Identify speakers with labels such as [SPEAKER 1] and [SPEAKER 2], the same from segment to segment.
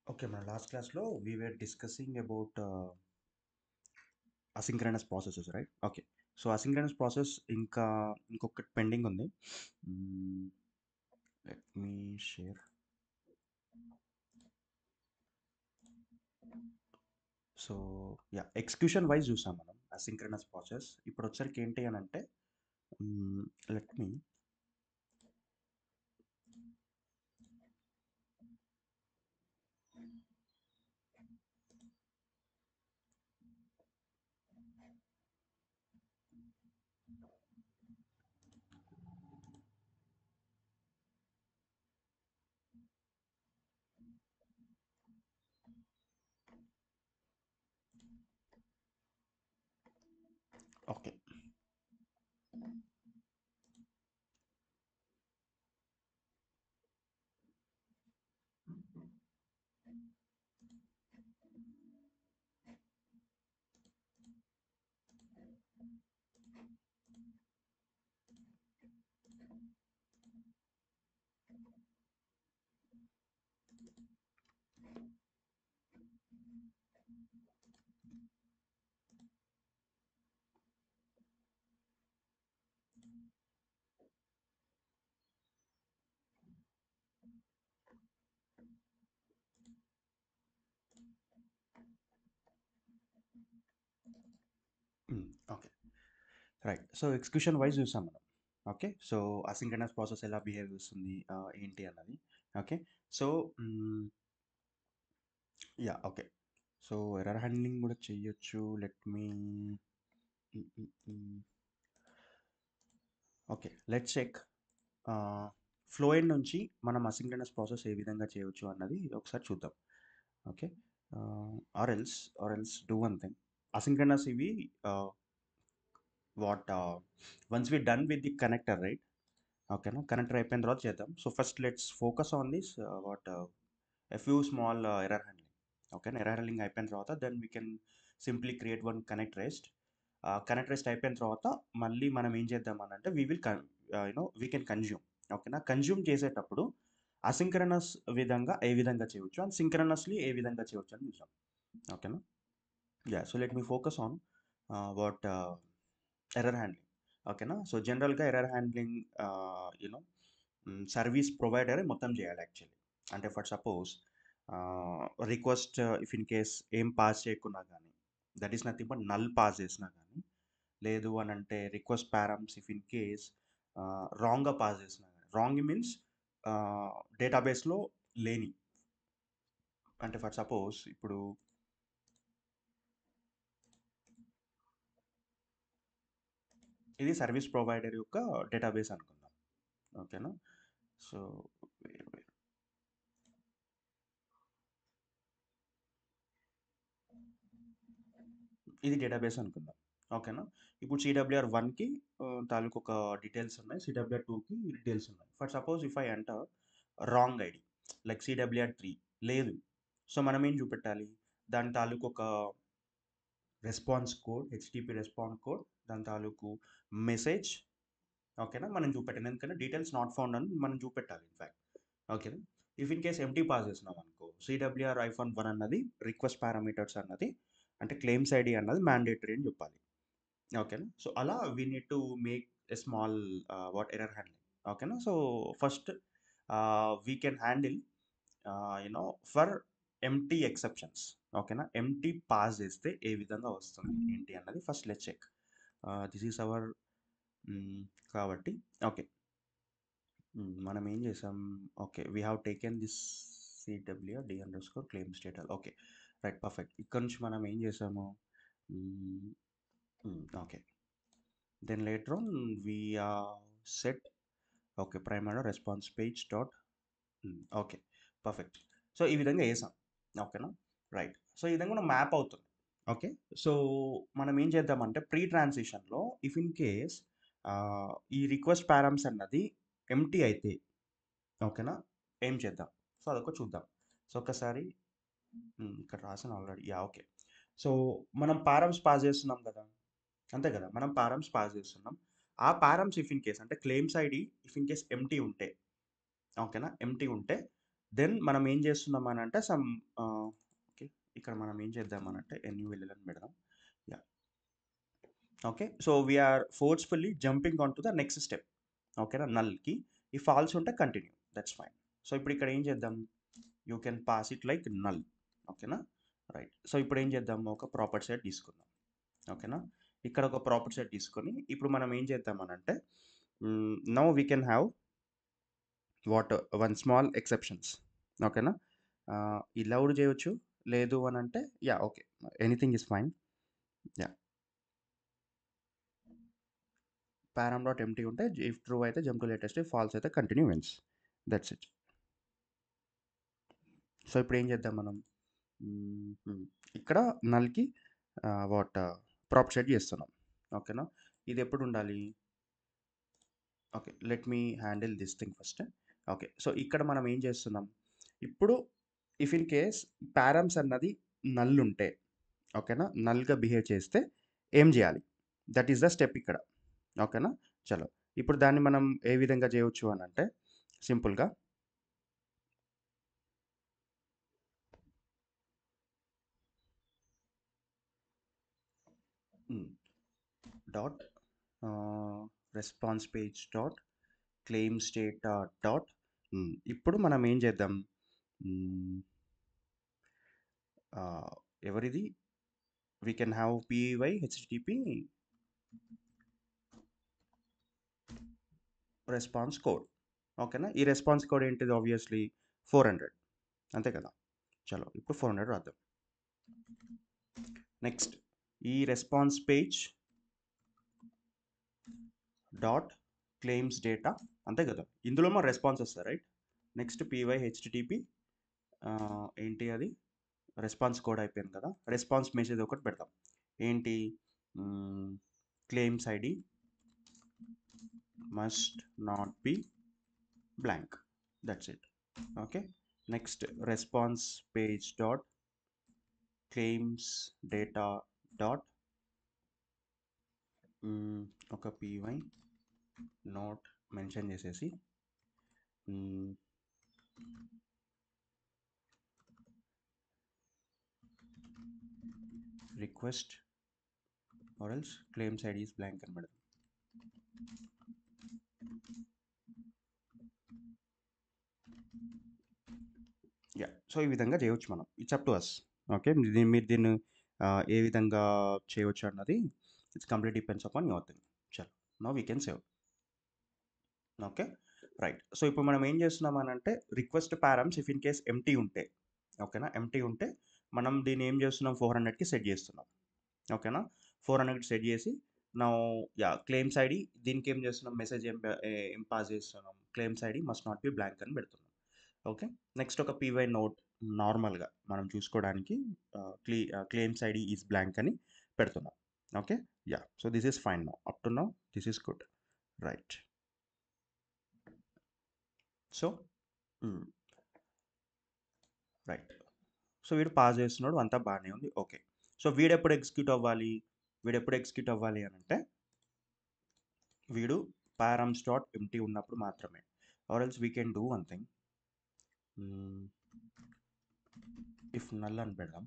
[SPEAKER 1] Okay, my last class lo we were discussing about asynchronous processes, right? Okay. So asynchronous process ఇంకొకటి pending ఉంది. Let me share. So yeah execution wise చూసాం మనం asynchronous process. ఇప్పుడు వచ్చరికి ఏంటి అని అంటే let me okay. Okay, right. So execution wise చూసాం మనం. ఓకే. సో అసింక్రనస్ ప్రాసెస్ ఎలా బిహేవ్ చేస్తుంది ఏంటి అన్నది. Okay. So yeah okay. So error handling కూడా చెయ్యొచ్చు. Let me okay, let's check. Flow end నుంచి మనం అసింక్రనస్ ప్రాసెస్ ఏ విధంగా చేయొచ్చు అన్నది ఒకసారి చూద్దాం. Okay. Or else do one thing. Asynchronous ఇవి what once we done with the connector, right? ఓకేనా, కనెక్టర్ అయిపోయిన తర్వాత చేద్దాం. So first let's focus on this what a few small error handling. ఓకేనా, ఎర్రర్ హ్యాండ్లింగ్ అయిపోయిన తర్వాత then we can simply create one connect rest. Connect rest అయిపోయిన తర్వాత మళ్ళీ మనం ఏం చేద్దాం అని అంటే వీ కెన్ కన్జ్యూమ్. ఓకేనా, కన్జ్యూమ్ చేసేటప్పుడు అసింక్రనస్ విధంగా ఏ విధంగా చేయవచ్చు అండ్ సింక్రనస్లీ ఏ విధంగా చేయవచ్చు అని చూసాం. ఓకేనా, yeah. So let me focus on what error handling. ఓకేనా, సో జనరల్గా ఎర్రర్ హ్యాండ్లింగ్ సర్వీస్ ప్రొవైడరే మొత్తం చేయాలి యాక్చువల్లీ. అంటే for suppose request if in case ఏం పాస్ చేయకున్నా కానీ, that is nothing but null pass చేసినా కానీ, లేదు అని అంటే request params if in case రాంగ్గా పాస్ చేసినా కానీ, రాంగ్ మీన్స్ డేటాబేస్లో లేని. అంటే ఫర్ సపోజ్ ఇప్పుడు ఇది సర్వీస్ ప్రొవైడర్ యొక్క డేటాబేస్ అనుకుందాం. ఓకేనా, సో ఇది డేటాబేస్ అనుకుందాం. ఓకేనా, ఇప్పుడు సిడబ్ల్యూఆర్ 1కి తాలూకు ఒక డీటెయిల్స్ ఉన్నాయి, సిడబ్ల్యూఆర్ 2కి డీటెయిల్స్ ఉన్నాయి. For suppose if I enter wrong ID like CWR 3 లేదు. సో మనం ఏం చూపెట్టాలి, దాని తాలూకు ఒక response code, HTTP response code, దాని తాలూకు మెసేజ్. ఓకేనా, మనం చూపెట్టాలి, ఎందుకంటే డీటెయిల్స్ నాట్ ఫౌండ్ అని మనం చూపెట్టాలి ఇన్ఫ్యాక్ట్. ఓకేనా, if in case empty pass చేసినాం అనుకో, సిడబ్ల్యూఆర్ -1 అన్నది రిక్వెస్ట్ పారామీటర్స్ అన్నది అంటే క్లెయిమ్స్ ఐడి అన్నది మ్యాండేటరీ అని చెప్పాలి. ఓకేనా, సో అలా we need to make a small what error handling. ఓకేనా, so first we can handle for empty exceptions. ఓకేనా, ఎంటీ పాస్ చేస్తే ఏ విధంగా వస్తుంది ఏంటి అన్నది first let's check. This is our కాబట్టి ఓకే, మనం ఏం చేసాం. Okay, we have taken this CWR d_ claim status. Okay, right, perfect. ఇక్కడ నుంచి మనం ఏం చేసాము. Okay, then later on we set okay primary response page dot. Okay, perfect. So ఈ విధంగా వేసాం. ఓకేనా, రైట్. సో ఈ విధంగా మనం మ్యాప్ అవుతుంది. ఓకే, సో మనం ఏం చేద్దామంటే ప్రీ ట్రాన్సిషన్లో ఇఫ్ ఇన్ కేస్ ఈ రిక్వెస్ట్ పారామ్స్ అన్నది ఎంటీ అయితే ఓకేనా, ఏం చేద్దాం. సో అదొక చూద్దాం. సో ఒకసారి ఇక్కడ రాసాను ఆల్రెడీ. Yeah okay. సో మనం పారమ్స్ పాస్ చేస్తున్నాం కదా, అంతే కదా, మనం పారమ్స్ పాస్ చేస్తున్నాం. ఆ పారమ్స్ ఇఫ్ ఇన్ కేస్ అంటే claims ID if in case empty ఉంటే, ఓకేనా, ఎంటీ ఉంటే దెన్ మనం ఏం చేస్తున్నాం అని అంటే ఓకే, ఇక్కడ మనం ఏం చేద్దామనంటే ఎన్యుఎల్ఎల్ అని పెడదాం. Yeah, okay. So we're forcefully jumping on to the next step. ఓకేనా, నల్కి ఈ ఫాల్స్ ఉంటే కంటిన్యూ, దట్స్ ఫైన్. సో ఇప్పుడు ఇక్కడ ఏం చేద్దాం, you can pass it like null. ఓకేనా, రైట్. సో ఇప్పుడు ఏం చేద్దాం, ఒక ప్రాపర్టీ సెట్ తీసుకుందాం. ఓకేనా, ఇక్కడ ఒక ప్రాపర్టీ సెట్ తీసుకొని ఇప్పుడు మనం ఏం చేద్దామనంటే now we can have what one small exceptions. ఓకేనా, ఈ లౌడ్ చేయొచ్చు, లేదు అని అంటే yeah okay, anything is fine. Yeah, param dot empty ఉంటే ఇఫ్ ట్రూ అయితే జంప్ టు లేటెస్ట్, ఫాల్స్ అయితే continue wins, that's it. So ఇప్పుడు ఏం చేద్దాం మనం, ఇక్కడ నల్కి వాట్ ప్రాప్ సెట్ చేస్తున్నాం. ఓకేనా, ఇది ఎప్పుడు ఉండాలి, okay let me handle this thing first. Okay, so ఇక్కడ మనం ఏం చేస్తున్నాం ఇప్పుడు, ఇఫ్ ఇన్ కేస్ పారమ్స్ అన్నది నల్ ఉంటే, ఓకేనా, నల్గా బిహేవ్ చేస్తే ఏం చేయాలి, దట్ ఈస్ ద స్టెప్ ఇక్కడ. ఓకేనా, చలో ఇప్పుడు దాన్ని మనం ఏ విధంగా చేయవచ్చు అని అంటే సింపుల్గా dot response page dot claim state dot, ఇప్పుడు మనం ఏం చేద్దాం, మ్, ఆ, ఎవరిది, we can have PY HTTP response code. ఓకేనా, ఈ రెస్పాన్స్ కోడ్ ఏంటిది, ఆబ్వియస్లీ 400, అంతే కదా. చలో ఇప్పుడు 400 రాద్దాం. నెక్స్ట్ ఈ response page dot claims data, అంతే కదా, ఇందులో మా రెస్పాన్స్ వస్తుంది రైట్. నెక్స్ట్ పివై హెచ్టిటిపి ఏంటి అది, రెస్పాన్స్ కోడ్ అయిపోయింది కదా, రెస్పాన్స్ మెసేజ్ ఒకటి పెడతాం, ఏంటి, claims ID must not be blank, that's it. Okay, next response page dot claims data dot ఒక పివై నోట్ మెన్షన్ చేసేసి request or else claims ID is blank అని పెడదాం. యా, సో ఈ విధంగా చేయవచ్చు మనం, it's up to us. Okay, మీరు దీన్ని ఏ విధంగా చేయవచ్చు అన్నది it's complete depends upon your thing. చలో no we can save. Okay, right. So ఇప్పుడు మనం ఏం చేస్తున్నాం అని అంటే request params if in case empty ఉంటే, ఓకేనా, ఎంటీ ఉంటే మనం దీన్ని ఏం చేస్తున్నాం 400కి సెట్ చేస్తున్నాం. ఓకేనా, 400కి సెట్ చేసి నా యా క్లెయిమ్స్ ఐడి దీనికి ఏం చేస్తున్నాం, మెసేజ్ ఏం పాస్ చేస్తున్నాం, claims ID must not be blank అని పెడుతున్నాం. ఓకే, నెక్స్ట్ ఒక పీవై నోట్ నార్మల్గా మనం చూసుకోవడానికి క్లెయిమ్స్ ఐడి ఈజ్ బ్లాంక్ అని పెడుతున్నాం. Okay, yeah, so this is fine now, up to now this is good, right. So right, so వీడు pass చేస్తున్నాడు, అంతా బాగానే ఉంది. ఓకే, సో వీడెప్పుడు ఎగ్జిక్యూట్ అవ్వాలి, అని అంటే వీడు params డాట్ ఎంటీ ఉన్నప్పుడు మాత్రమే, or else we can do one thing, if null అని పెడదాం,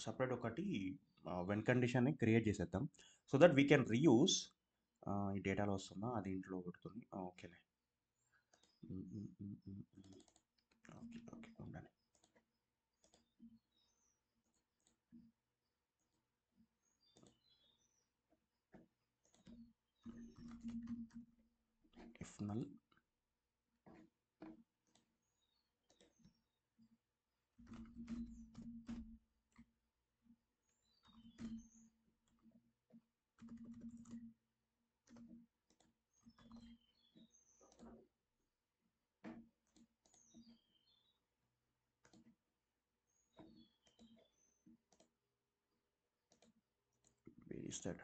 [SPEAKER 1] సపరేట్ ఒకటి వెన్ కండిషన్ని క్రియేట్ చేసేద్దాం, so that we can reuse. ఈ డేటాలో వస్తుందా, అది ఇంట్లో కొడుతుంది, ఓకేలే. ఓకే ఓకే ఉండాలి. If null is that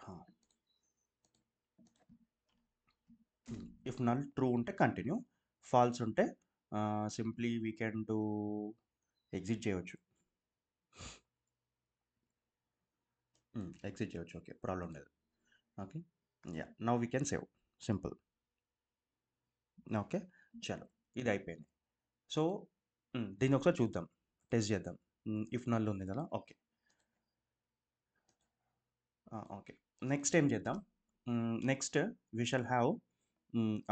[SPEAKER 1] if null true ఉంటే కంటిన్యూ, ఫాల్స్ ఉంటే simply we can do exit చేయవచ్చు. ఎగ్జిట్ చేయవచ్చు, ఓకే, ప్రాబ్లం లేదు. Okay, yeah, now we can save, simple. Okay, చలో ఇది అయిపోయింది. సో దీన్ని ఒకసారి చూద్దాం, టెస్ట్ చేద్దాం. ఇఫ్ నల్ ఉంది కదా, ఓకే. ఓకే, నెక్స్ట్ ఏం చేద్దాం? Next we shall have,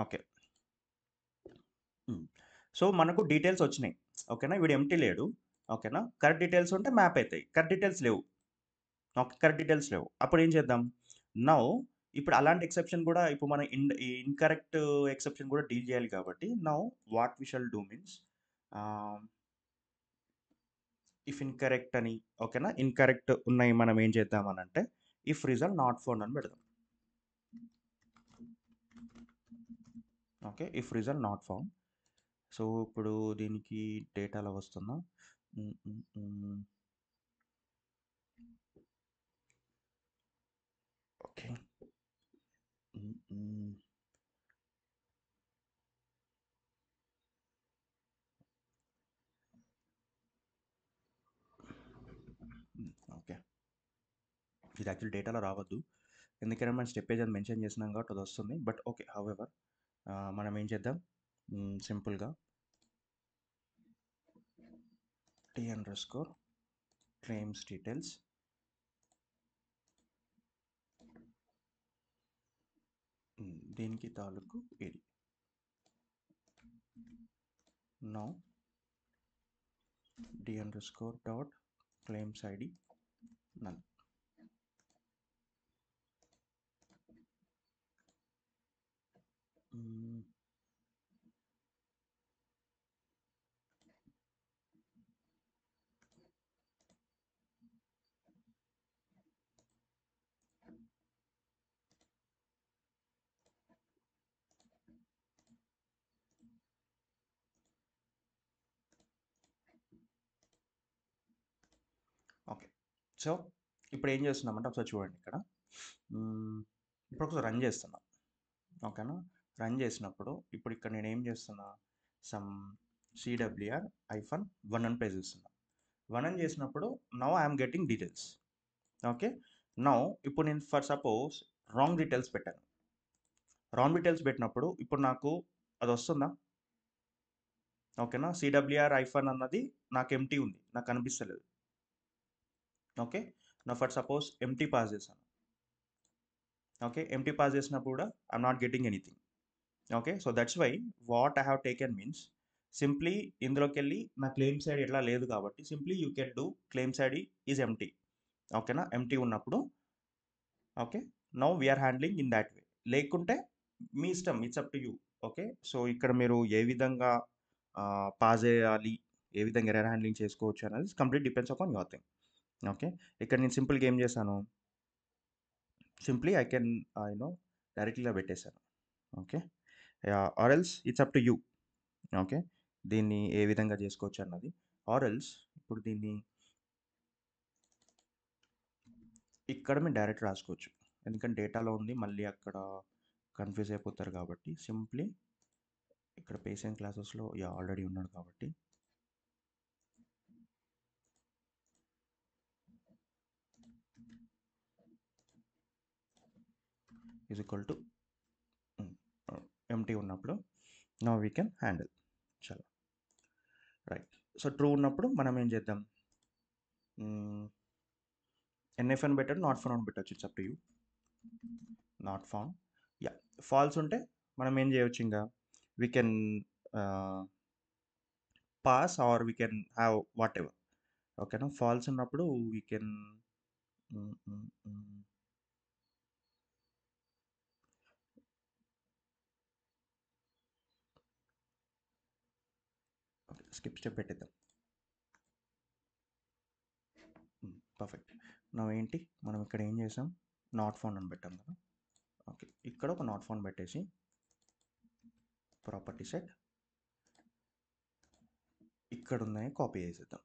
[SPEAKER 1] okay. So మనకు డీటెయిల్స్ వచ్చినాయి, ఓకేనా. వీడు ఎంటీ లేడు, ఓకేనా. కరెక్ట్ డీటెయిల్స్ ఉంటే మ్యాప్ అవుతాయి, కరెక్ట్ డీటెయిల్స్ లేవు. ఓకే, కరెక్ట్ డీటెయిల్స్ లేవు. అప్పుడు ఏం చేద్దాం? నౌ ఇప్పుడు అలాంటి ఎక్సెప్షన్ కూడా, ఇప్పుడు మనం ఇన్కరెక్ట్ ఎక్సెప్షన్ కూడా డీల్ చేయాలి కాబట్టి, now what we shall do means, if incorrect అని, ఓకేనా. ఇన్కరెక్ట్ ఉన్నాయి మనం ఏం చేద్దాం అని అంటే, ఇఫ్ రిజల్ట్ నాట్ ఫౌండ్ అని పెడదాం. Okay, if result not found. So ఇప్పుడు దీనికి డేటాలో వస్తుందా? ఓకే. ఓకే, ఇది యాక్చువల్ డేటాలో రావద్దు, ఎందుకంటే మనం స్టెప్పేజ్ అని మెన్షన్ చేసినాం కాబట్టి అది వస్తుంది. బట్ ఓకే, హౌఎవర్ మనం ఏం చేద్దాం, సింపుల్గా t_claims details, దీనికి తాలూకు ఇది. Now d_claims id null. Okay, so ఇప్పుడు ఏం చేస్తున్నామంటే ఒకసారి చూడండి ఇక్కడ. ఇప్పుడు ఒకసారి రన్ చేస్తున్నా, ఓకేనా. రన్ చేసినప్పుడు ఇప్పుడు ఇక్కడ నేను ఏం చేస్తున్నా, సమ్ cwr-1 అని ప్లేస్ చేస్తున్నా. 1 అని చేసినప్పుడు now I'm getting details. Okay, now ఇప్పుడు నేను ఫర్ సపోజ్ రాంగ్ డీటెయిల్స్ పెట్టాను. రాంగ్ డీటెయిల్స్ పెట్టినప్పుడు ఇప్పుడు నాకు అది వస్తుందా? ఓకేనా, cwr-1 అన్నది నాకు ఎంటీ ఉంది, నాకు కనిపిస్తలేదు. ఓకే, నా ఫర్ సపోజ్ ఎంటీ పాస్ చేశాను. ఓకే, ఎంటీ పాస్ చేసినప్పుడు కూడా I'm not getting anything. Okay, so that's why what I have taken means, simply ఇందులోకి వెళ్ళి నా క్లెయిమ్స్ ఐడి ఎట్లా లేదు కాబట్టి simply you can do claims ID is empty. ఓకేనా, ఎంటీ ఉన్నప్పుడు okay, now we are handling in that way. లేకుంటే మీ ఇష్టం, it's up to you. Okay, so ఇక్కడ మీరు ఏ విధంగా పాస్ చేయాలి, ఏ విధంగా ఎర్రర్ హ్యాండ్లింగ్ చేసుకోవచ్చు అనేది complete depends upon your thing. Okay, ఇక్కడ నేను సింపుల్గా ఏం చేశాను, సింప్లీ ఐ కెన్ డైరెక్ట్లీగా పెట్టేశాను. Okay, or else it's up to you. Okay, దీన్ని ఏ విధంగా చేసుకోవచ్చు అన్నది. ఆర్ ఎల్స్ ఇప్పుడు దీన్ని ఇక్కడ మీరు డైరెక్ట్ రాసుకోవచ్చు, ఎందుకంటే డేటాలో ఉంది, మళ్ళీ అక్కడ కన్ఫ్యూజ్ అయిపోతారు కాబట్టి సింప్లీ ఇక్కడ పేషెంట్ క్లాసెస్లో ఆల్రెడీ ఉన్నాడు కాబట్టి ఈజ్ ఈక్వల్ టు ఎంటీ ఉన్నప్పుడు నౌ వీ కెన్ హ్యాండిల్. చలో, రైట్. సో ట్రూ ఉన్నప్పుడు మనం ఏం చేద్దాం, ఎన్ఎఫ్ అని పెట్టాడు, నాట్ ఫౌండ్ అని పెట్టచ్చు, it's up to you. Not found, yeah. False ఉంటే మనం ఏం చేయవచ్చు, ఇంకా we can pass or we can have whatever. ఓకేనా, ఫాల్స్ ఉన్నప్పుడు we can okay, skip step పెట్టేద్దాం. పర్ఫెక్ట్. నా ఏంటి మనం ఇక్కడ ఏం చేసాం, నాట్ ఫౌండ్ అని పెట్టాం కదా. ఓకే, ఇక్కడ ఒక నాట్ ఫౌండ్ పెట్టేసి ప్రాపర్టీ సెట్ ఇక్కడ ఉన్నాయి కాపీ చేసేద్దాం.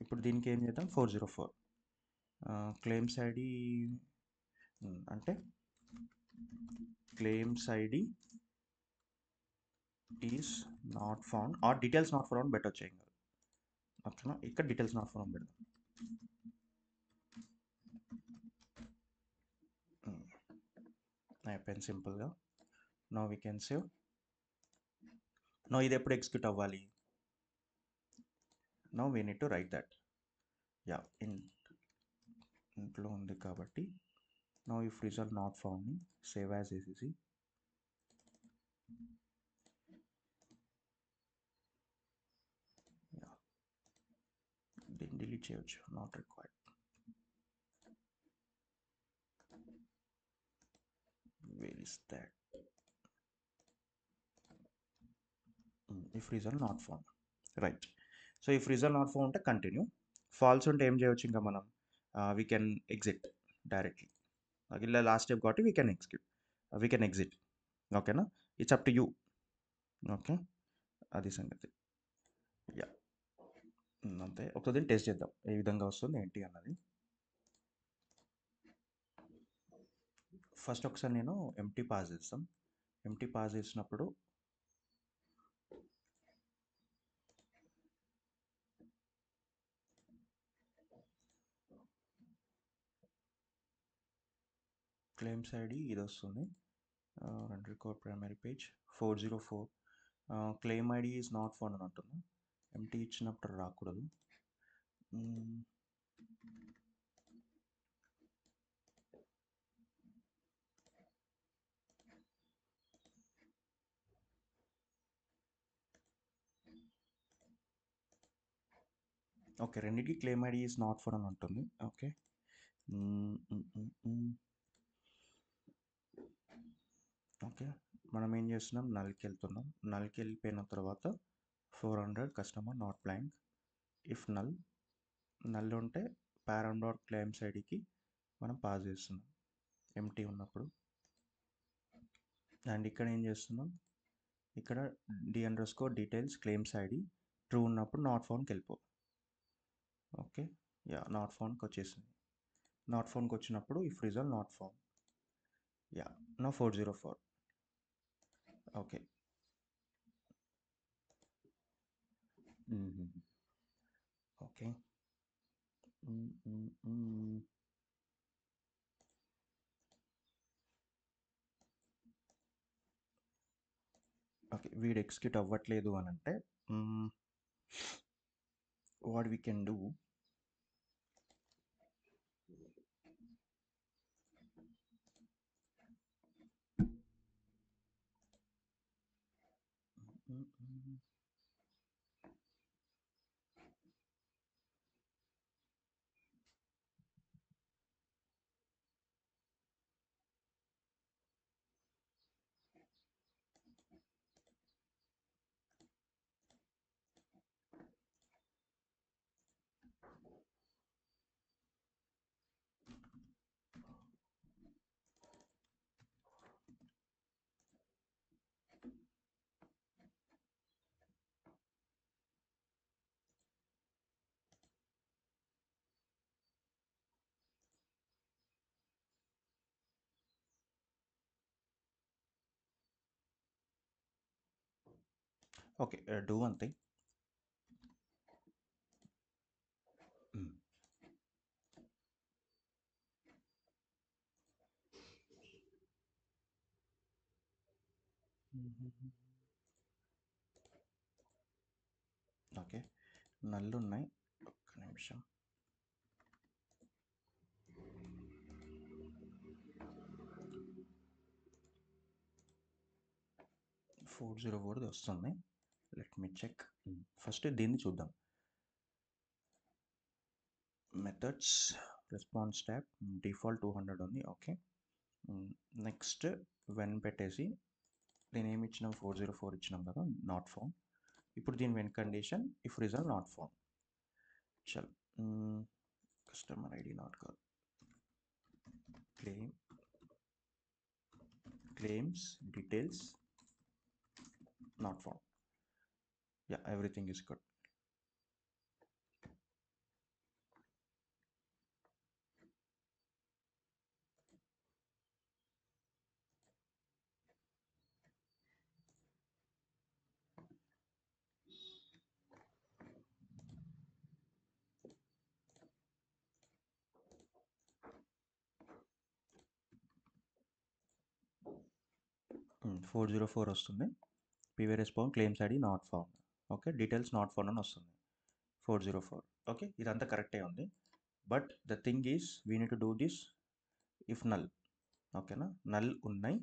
[SPEAKER 1] ఇప్పుడు దీనికి ఏం చేద్దాం, 404 క్లెయిమ్స్ ఐడి అంటే claims ID is not found or details not found పెట్టొచ్చు, ఏం కాదు. ఓకేనా, ఇక్కడ డీటెయిల్స్ నాట్ ఫౌండ్ పెడదాం. అయిపోయింది సింపుల్గా. No we can save. No ఇది ఎప్పుడు ఎగ్జిక్యూట్ అవ్వాలి? No we need to write that. Yeah ఇంట్లో ఉంది కాబట్టి నో ఇఫ్ రిజల్ట్ నాట్ ఫౌండ్ని సేవ్ యాజ్ వేసేసి దీన్ని డిలీట్ చేయవచ్చు, not required. Where is that? If result not found, right. So if result not found ఉంటే కంటిన్యూ. ఫాల్స్ ఉంటే ఏం చేయవచ్చు ఇంకా మనం? We can exit directly. ఇలా లాస్ట్ స్టెప్ కాబట్టి వీ కెన్ ఎగ్జిట్. ఓకేనా? It's up to you. Okay, అది సంగతి. యా అంతే. ఒకసారి టెస్ట్ చేద్దాం ఏ విధంగా వస్తుంది ఏంటి అన్నది. ఫస్ట్ ఒకసారి నేను ఎంటీ పాస్ చేస్తాం. ఎంటీ పాస్ చేసినప్పుడు క్లెయిమ్స్ ఐడి ఇది వస్తుంది, run record primary page 404. Claim ID is not found అని అంటుంది. ఎంటీ ఇచ్చినప్పుడు రాకూడదు. ఓకే, రెండింటికి claim ID is not found అని ఉంటుంది. ఓకే, ఓకే, మనం ఏం చేస్తున్నాం? నల్కి వెళ్తున్నాం. నల్కి వెళ్ళిపోయిన తర్వాత 400 customer not blank. If null ఉంటే పారామ్ డాట్ క్లెయిమ్స్ ఐడికి మనం పాస్ చేస్తున్నాం ఎంటీ ఉన్నప్పుడు. అండ్ ఇక్కడ ఏం చేస్తున్నాం? ఇక్కడ d_details క్లెయిమ్స్ ఐడి ట్రూ ఉన్నప్పుడు నాట్ ఫౌండ్కి వెళ్ళిపో. ఓకే, యా నాట్ ఫౌండ్కి వచ్చేసింది. నాట్ ఫౌండ్కి వచ్చినప్పుడు if result not found, yeah no 404. Okay, okay, okay. వీడు ఎగ్జిక్యూట్ అవ్వట్లేదు అని అంటే what we can do, okay, do one thing. Okay, null ఉన్నాయి, ఒక్క నిమిషం. ఫోర్ జీరో ఫోర్ది వస్తుంది. లెట్ మీ చెక్. ఫస్ట్ దీన్ని చూద్దాం. మెథడ్స్ రెస్పాన్స్ ట్యాబ్ డిఫాల్ట్ 200 ఉంది. ఓకే, నెక్స్ట్ వెన్ పెట్టేసి దీని ఏమి ఇచ్చినాం? 404 ఇచ్చినాం కదా, నాట్ ఫౌండ్. ఇప్పుడు దీని when condition if result not found. చల్, కస్టమర్ ఐడి నాట్ కాదు, claims details not found. Yeah, everything is good. 404 వస్తుంది. PV response claims ID not found. Okay, details not found అని వస్తుంది. 404. ఓకే, ఇదంతా కరెక్టే ఉంది. But the thing is we need to do this if null. ఓకేనా, null ఉన్నాయి,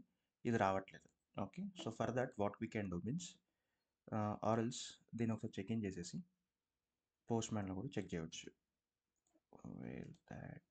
[SPEAKER 1] ఇది రావట్లేదు. Okay, so for that what we can do means or else దీన్ని ఒకసారి చెక్ ఇన్ చేసేసి పోస్ట్ మ్యాన్లో కూడా చెక్ చేయవచ్చు. వేర్ దాట్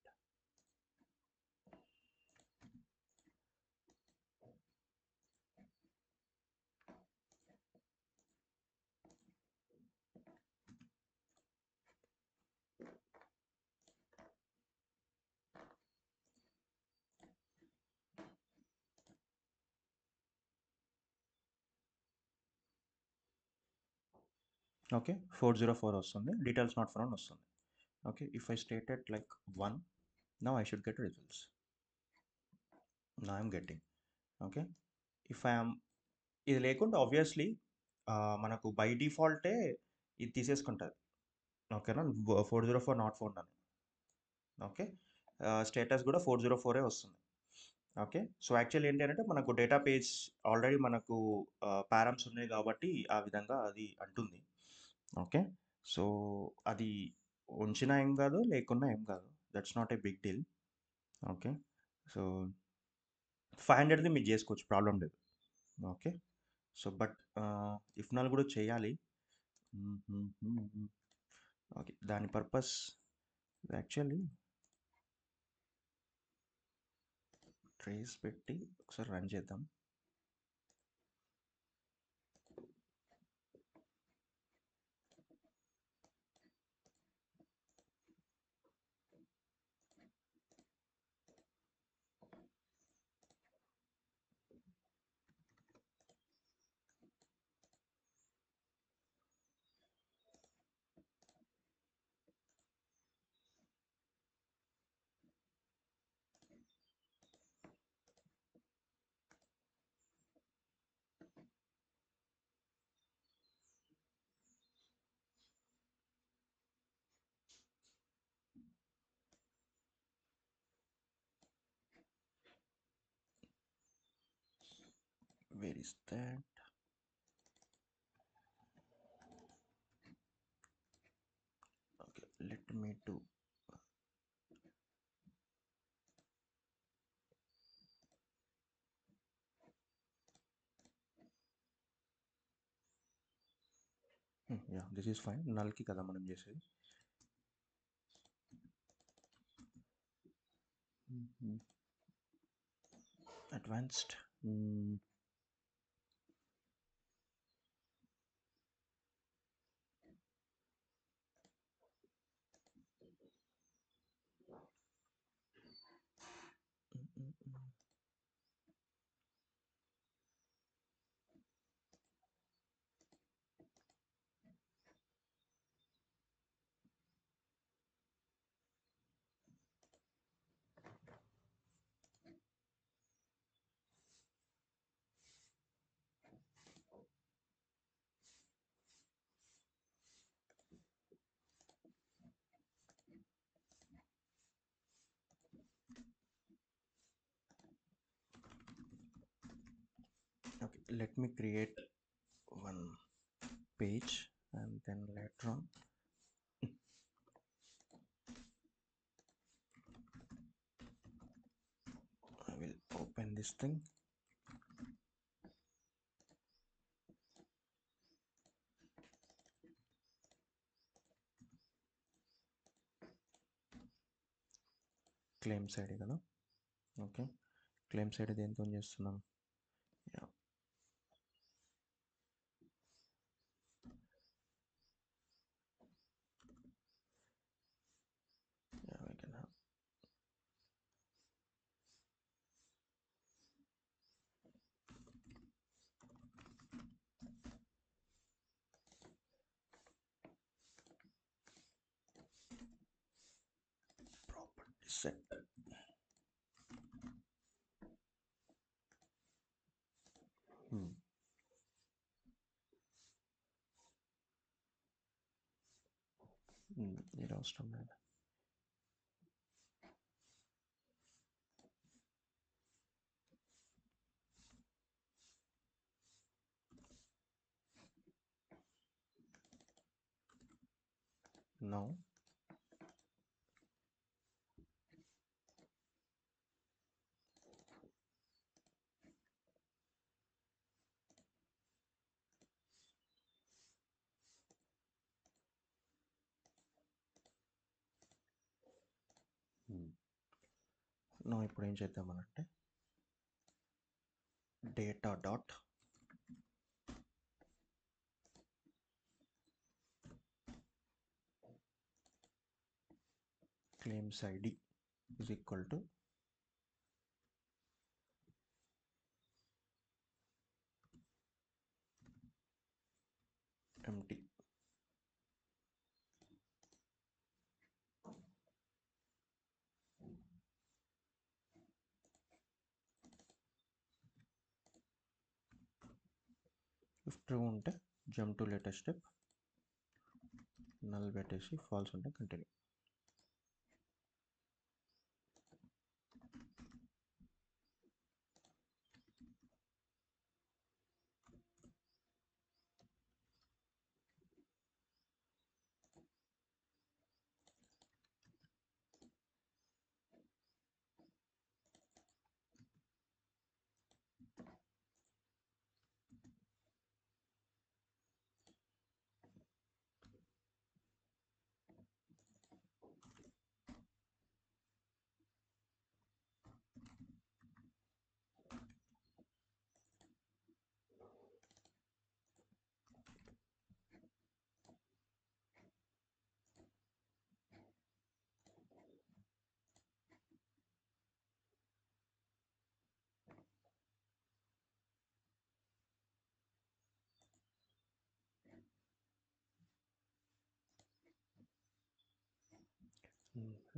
[SPEAKER 1] ఓకే 404 వస్తుంది, డీటెయిల్స్ నాట్ ఫౌండ్ వస్తుంది. Okay, if I stated like 1, now I should get results. Now I'm getting. Okay, if I'm ఇది లేకుండా obviously మనకు బై డిఫాల్టే ఇది తీసేసుకుంటుంది. ఓకేనా, 404 నాట్ ఫౌండ్ అని. ఓకే, స్టేటస్ కూడా 404 వస్తుంది. ఓకే, సో యాక్చువల్ ఏంటి అంటే మనకు డేటా పేజ్ ఆల్రెడీ మనకు పారామ్స్ ఉన్నాయి కాబట్టి ఆ విధంగా అది అంటుంది. ఓకే, సో అది ఉంచినా ఏం కాదు, లేకున్నా ఏం కాదు, that's not a big deal. Okay, so 500ది మీరు చేసుకోవచ్చు, ప్రాబ్లం లేదు. Okay, so but if null కూడా చేయాలి. ఓకే, దాని పర్పస్ యాక్చువల్లీ ట్రేస్ పెట్టి ఒకసారి రన్ చేద్దాం. Where is that? Okay, let me do. Yeah, this is fine. Null కి కదా మనం చేసేది. Advanced. Okay, let me create one page and then later on I will open this thing. Claims ID కదా. Okay, claims ID దేంతో చేస్తున్నాం. Yeah. Yeah, we can have property set. ఇది అవసరం లేదు. Now ఇప్పుడు ఏం చేద్దామనంటే data dot claims id is equal to empty. If true ఉంటే jump to latest step, null పెట్టేసి false ఉంటే continue.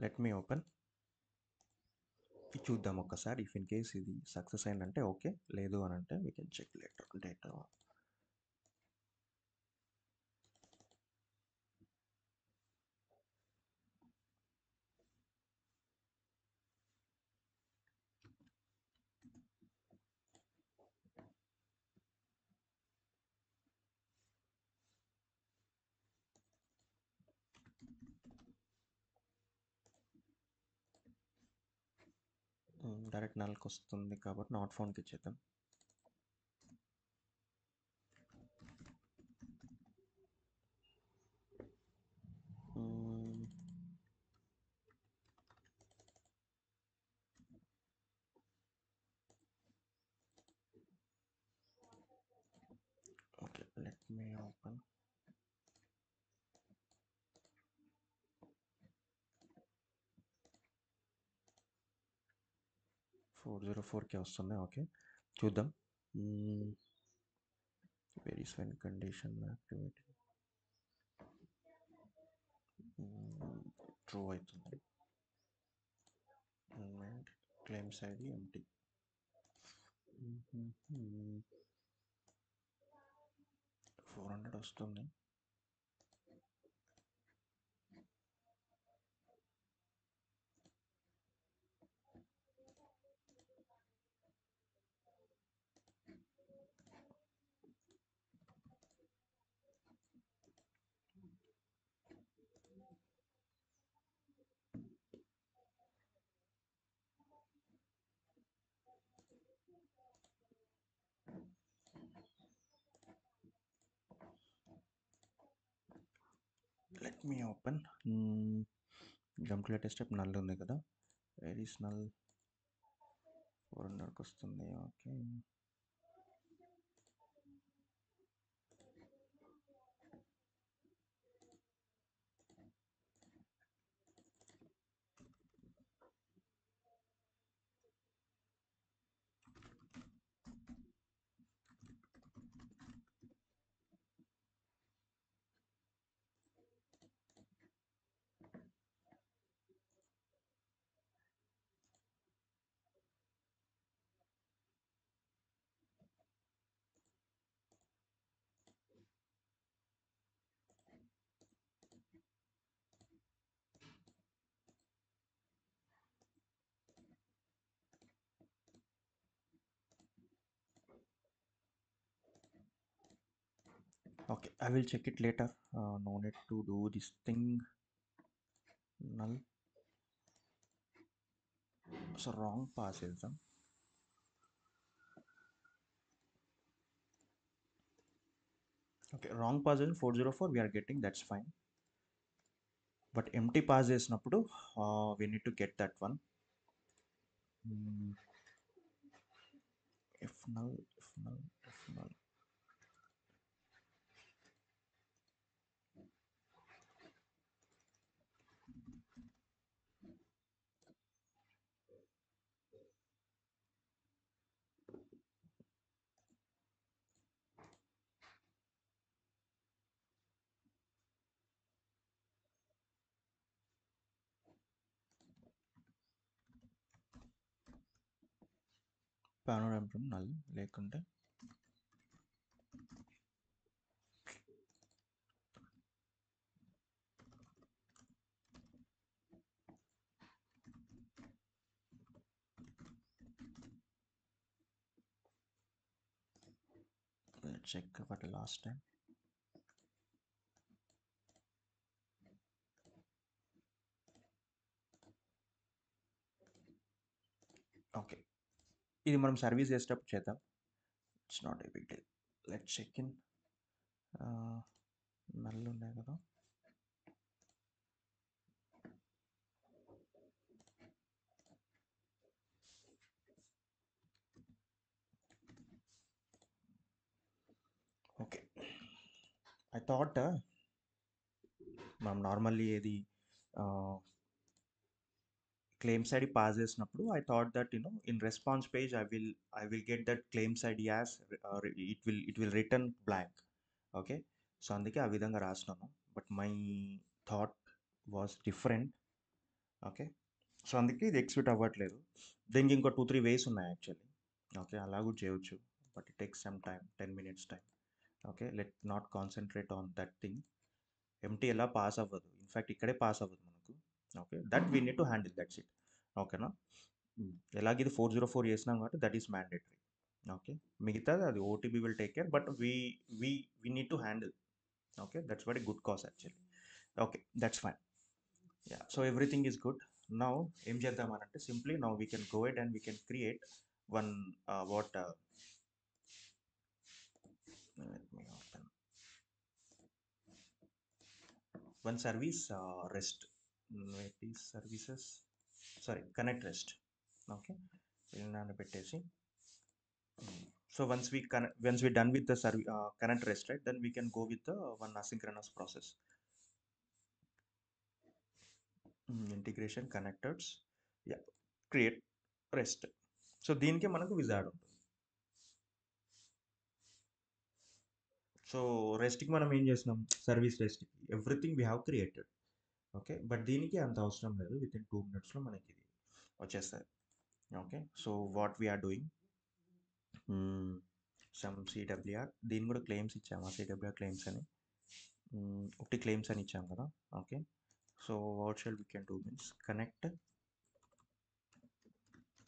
[SPEAKER 1] లెట్ మీ ఓపెన్ చూద్దాం ఒక్కసారి. ఇఫ్ ఇన్ కేస్ ఇది సక్సెస్ అయిందంటే ఓకే, లేదు అని అంటే we can check later data. Direct నల్కి వస్తుంది కాబట్టి నాట్ ఫౌండ్కి ఇచ్చేద్దాం. Okay, let me open. కి వస్తుంది. ఓకే, చూద్దాం. Where's when condition activity true అవుతుంది. And claims ID empty. 400 వస్తుంది. Let me open. Jump to latest step null ఉంది కదా, వేర్ ఈస్ నల్? 400కి వస్తుంది. Okay, okay, I will check it later. No need to do this thing. null. So wrong pass is them. Okay, wrong pass in 404 we are getting, that's fine. But empty pass చేసినప్పుడు we need to get that one. If null, if null, if null. Panoramic null లేకుంటే check for the last time. Okay, ఇది మనం service చేసేటప్పుడు చేద్దాం. It's not a big deal. Let check in. Null ఉన్నాయి కదా. Okay, I thought మనం normally ఏది claims ID pass చేసినప్పుడు I thought that in response page I will get that claims ID as it will return blank. Okay, so అందుకే ఆ విధంగా రాసినాను. But my thought was different. Okay, so అందుకే ఇది execute అవ్వట్లేదు. దీనికి ఇంకో 2-3 వేస్ ఉన్నాయి యాక్చువల్లీ. ఓకే, అలా కూడా చేయొచ్చు, but it takes some time, 10 minutes time. Okay, let not concentrate on that thing. Empty ఎలా పాస్ అవ్వదు, ఇన్ఫ్యాక్ట్ ఇక్కడే పాస్ అవ్వదు మనకు. Okay, that we need to handle, that's it. ఓకేనా. ఎలాగ ఇది 404 చేసినాం కాబట్టి దట్ ఈస్ మ్యాండేటరీ. ఓకే, మిగతాది అది OTB will take care, but we need to handle. Okay, that's very good cause actually. Okay, that's fine. Yeah, so everything is good. Now ఏం చేద్దామనంటే simply now we can go at and we can create one what one service rest. It is services, sorry, connect rest. Okay, వీళ్ళని పెట్టేసి so once we done with the connect rest, right, then we can go with the one asynchronous process. Integration connectors, yeah, create rest. So దీనికి మనకు wizard ఉంటుంది. So రెస్ట్కి మనం ఏం చేసినాం, service రెస్ట్కి everything we have created. Okay, but దీనికి అంత అవసరం లేదు. విత్ ఇన్ 2 minutesలో మనకి ఇది వచ్చేస్తుంది. Okay, so what we are doing, some CWR, దీన్ని కూడా క్లెయిమ్స్ ఇచ్చాము, సిడబ్ల్యూఆర్ క్లెయిమ్స్ అని. ఒకటి క్లెయిమ్స్ అని ఇచ్చాం కదా. Okay, so what shell we can do means connect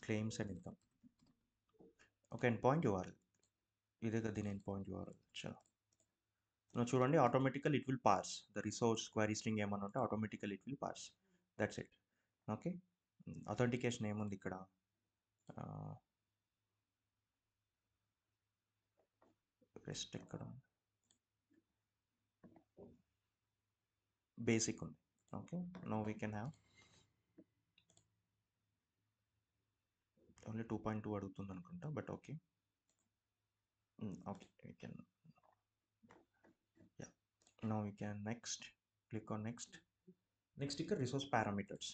[SPEAKER 1] claims అని ఇద్దాం. ఒక ఎండ్ పాయింట్ యూఆర్ఎల్, ఇదే కదా దీని ఎండ్ పాయింట్ యూఆర్ఎల్. చలో, చూడండి, automatical it will pass the resource query string ఏమన్నా ఉంటే automatical it will pass. That's it. Okay, authentication ఏముంది ఇక్కడ, రెస్ట్ ఎక్కడ, బేసిక్ ఉంది. Okay, no we can have only 2.2 అడుగుతుంది అనుకుంటా, but okay. Okay, we can, yeah, no we can next, click on next. Next ఇక్కడ resource parameters.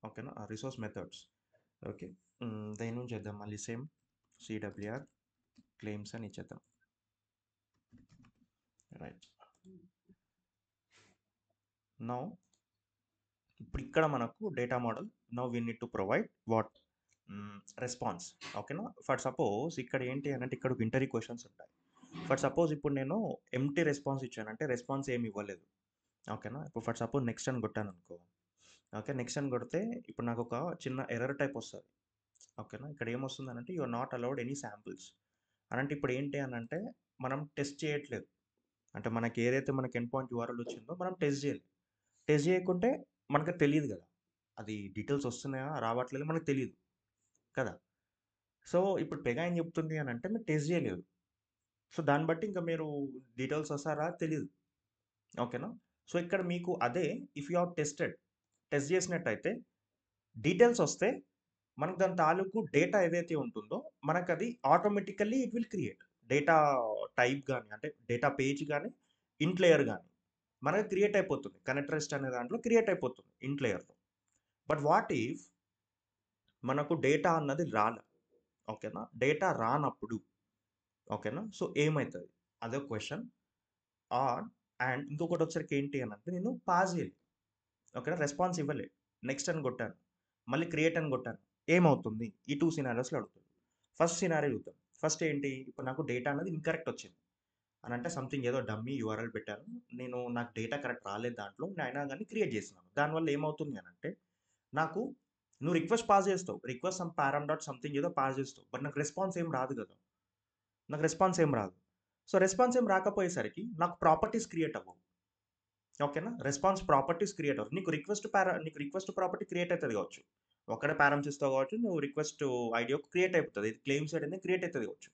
[SPEAKER 1] ఓకేనా, resource methods. Okay, దేని నుంచి చేద్దాం, మళ్ళీ సేమ్ సిడబ్ల్యూఆర్ క్లెయిమ్స్ అని ఇచ్చేద్దాం. రైట్, నౌ ఇప్పుడు ఇక్కడ మనకు data model, now we need to provide what response. ఓకేనా, ఫర్ సపోజ్ ఇక్కడ ఏంటి అంటే ఇక్కడ ఇంటరీ క్వశ్చన్స్ ఉంటాయి. ఫర్ సపోజ్ ఇప్పుడు నేను ఎంటీ రెస్పాన్స్ ఇచ్చాను అంటే రెస్పాన్స్ ఏమి ఇవ్వలేదు. ఓకేనా, ఇప్పుడు ఫర్ సపోజ్ నెక్స్ట్ అని కొట్టాను అనుకో. ఓకే, నెక్స్ట్ అని కొడితే ఇప్పుడు నాకు ఒక చిన్న ఎర్రర్ టైప్ వస్తుంది. ఓకేనా, ఇక్కడ ఏమొస్తుంది అంటే you are not allowed any samples అని. అంటే ఇప్పుడు ఏంటి అని అంటే మనం టెస్ట్ చేయట్లేదు. అంటే మనకి ఏదైతే మనకి ఎండ్ పాయింట్ యూఆర్ఎల్ వచ్చిందో మనం టెస్ట్ చేయాలి. టెస్ట్ చేయకుంటే మనకు తెలీదు కదా! అది డీటెయిల్స్ వస్తున్నాయా? రావట్లేదా? మనకు తెలీదు కదా! సో, ఇప్పుడు పెగా ఏం చెప్తుంది అనంటే మీరు టెస్ట్ చేయలేదు. సో, దాన్ని బట్టి ఇంక మీరు డీటెయిల్స్ వస్తాయా? రాదో తెలీదు. ఓకేనా? సో, ఇక్కడ మీకు అదే ఇఫ్ యూ హావ్ టెస్ట్ చేసినట్టయితే డీటెయిల్స్ వస్తే మనకు దాని తాలూకు డేటా ఏదైతే ఉంటుందో మనకది automatically it will create. Data type గాని, అంటే డేటా పేజ్ గాని, ఇంట్ లేయర్ గాని మనకు క్రియేట్ అయిపోతుంది. కనెక్ట్ రెస్ట్ అనే దాంట్లో క్రియేట్ అయిపోతుంది ఇంట్ లేయర్‌లో. బట్ వాట్ ఇఫ్ మనకు డేటా అన్నది రాలే. ఓకేనా? డేటా రానప్పుడు ఓకేనా? సో, ఏమైతది? అదో క్వెషన్. ఆర్ అండ్ ఇంకొకటొచ్చేసరికి ఏంటి అనంటే నేను పాస్ చేయలే. ఓకేనా? రెస్పాన్స్ ఇవ్వలే. నెక్స్ట్ అని కొట్టాను. మళ్ళీ క్రియేట్ అని కొట్టాను. ఏమవుతుంది? ఈ 2 సినారియోస్‌లో అడుగుతుంది. ఫస్ట్ సినారియో చూద్దాం. ఫస్ట్ ఏంటి? ఇప్పుడు నాకు డేటా అనేది ఇన్‌కరెక్ట్ వచ్చింది. అనంటే సంథింగ్ ఏదో డమ్మీ యూఆర్ఎల్ పెట్టాను. నాకు డేటా కరెక్ట్ రాలేదు దాంట్లో. అయినా గాని క్రియేట్ చేసినాను. దానివల్ల ఏమవుతుంది అనంటే నాకు నువ్వు రిక్వెస్ట్ పాస్ చేస్తావు. రిక్వెస్ట్ సమ్ పారామ్ డాట్ సంథింగ్ ఏదో పాస్ చేస్తావు. బట్ నాకు రెస్పాన్స్ ఏం రాదు కదా! నాకు రెస్పాన్స్ ఏం రాదు. సో, రెస్పాన్స్ ఏం రాకపోయేసరికి నాకు ప్రాపర్టీస్ క్రియేట్ అవ్వవు. ఓకేనా? రెస్పాన్స్ ప్రాపర్టీస్ క్రియేట్ అవ్వవు. నీకు రిక్వెస్ట్ ప్రాపర్టీ క్రియేట్ అయితది కావచ్చు. ఒక్కడే పారామ్స్ ఇస్తావు కాబట్టి నువ్వు రిక్వెస్ట్ ఐడీ క్రియేట్ అయిపోతది. ఇది క్లెయిమ్స్ ఐడీ అనేది క్రియేట్ అయితది కావచ్చు.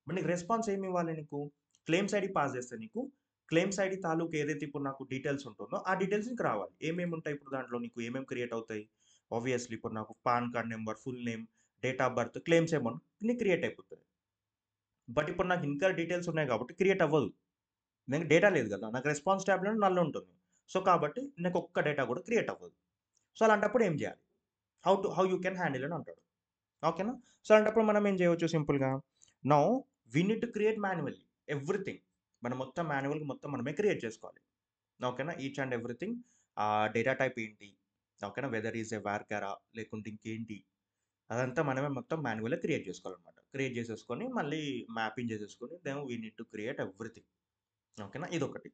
[SPEAKER 1] బట్ నీకు రెస్పాన్స్ ఏమి ఇవ్వాలి నీకు? క్లెయిమ్స్ ఐడీ పాస్ చేస్తే నీకు క్లెయిమ్స్ ఐడీ తాలూకు ఏదైతే ఇప్పుడు నాకు డీటెయిల్స్ ఉంటుందో ఆ డీటెయిల్స్ నీకు రావాలి. ఏమేమి ఉంటాయి ఇప్పుడు దాంట్లో నీకు ఏమేమి క్రియేట్ అవుతాయి? ఆబ్వియస్లీ ఇప్పుడు నాకు pan card number, full name, date of birth, claims amount నీకు క్రియేట్ అయిపోతది. బట్ ఇప్పుడు నాకు ఇంకా డీటెయిల్స్ ఉన్నాయి కాబట్టి క్రియేట్ అవ్వదు. నాకు డేటా లేదు కదా! నాకు రెస్పాన్స్ ట్యాబ్‌లోనే నల్ ఉంటుంది. సో, కాబట్టి నాకు ఒక్క డేటా కూడా క్రియేట్ అవ్వదు. సో, అలాంటప్పుడు ఏం చేయాలి? హౌ యూ కెన్ హ్యాండిల్ అని అంటాడు. ఓకేనా? సో, అలాంటప్పుడు మనం ఏం చేయవచ్చు సింపుల్‌గా. Now we need to create manually everything. మనం మొత్తం మాన్యువల్‌గా మొత్తం మనమే క్రియేట్ చేసుకోవాలి. ఓకేనా? Each and everything data type ఏంటి? ఓకేనా? వెదర్ ఈస్ ఎ వార్‌కారా లేకుంటే ఇంకేంటి? అదంతా మనమే మొత్తం మాన్యువల్‌గా క్రియేట్ చేసుకోవాలన్నమాట. క్రియేట్ చేసేసుకొని మళ్ళీ మ్యాపింగ్ చేసేసుకొని then we need to create everything. ఓకేనా? ఇదొకటి.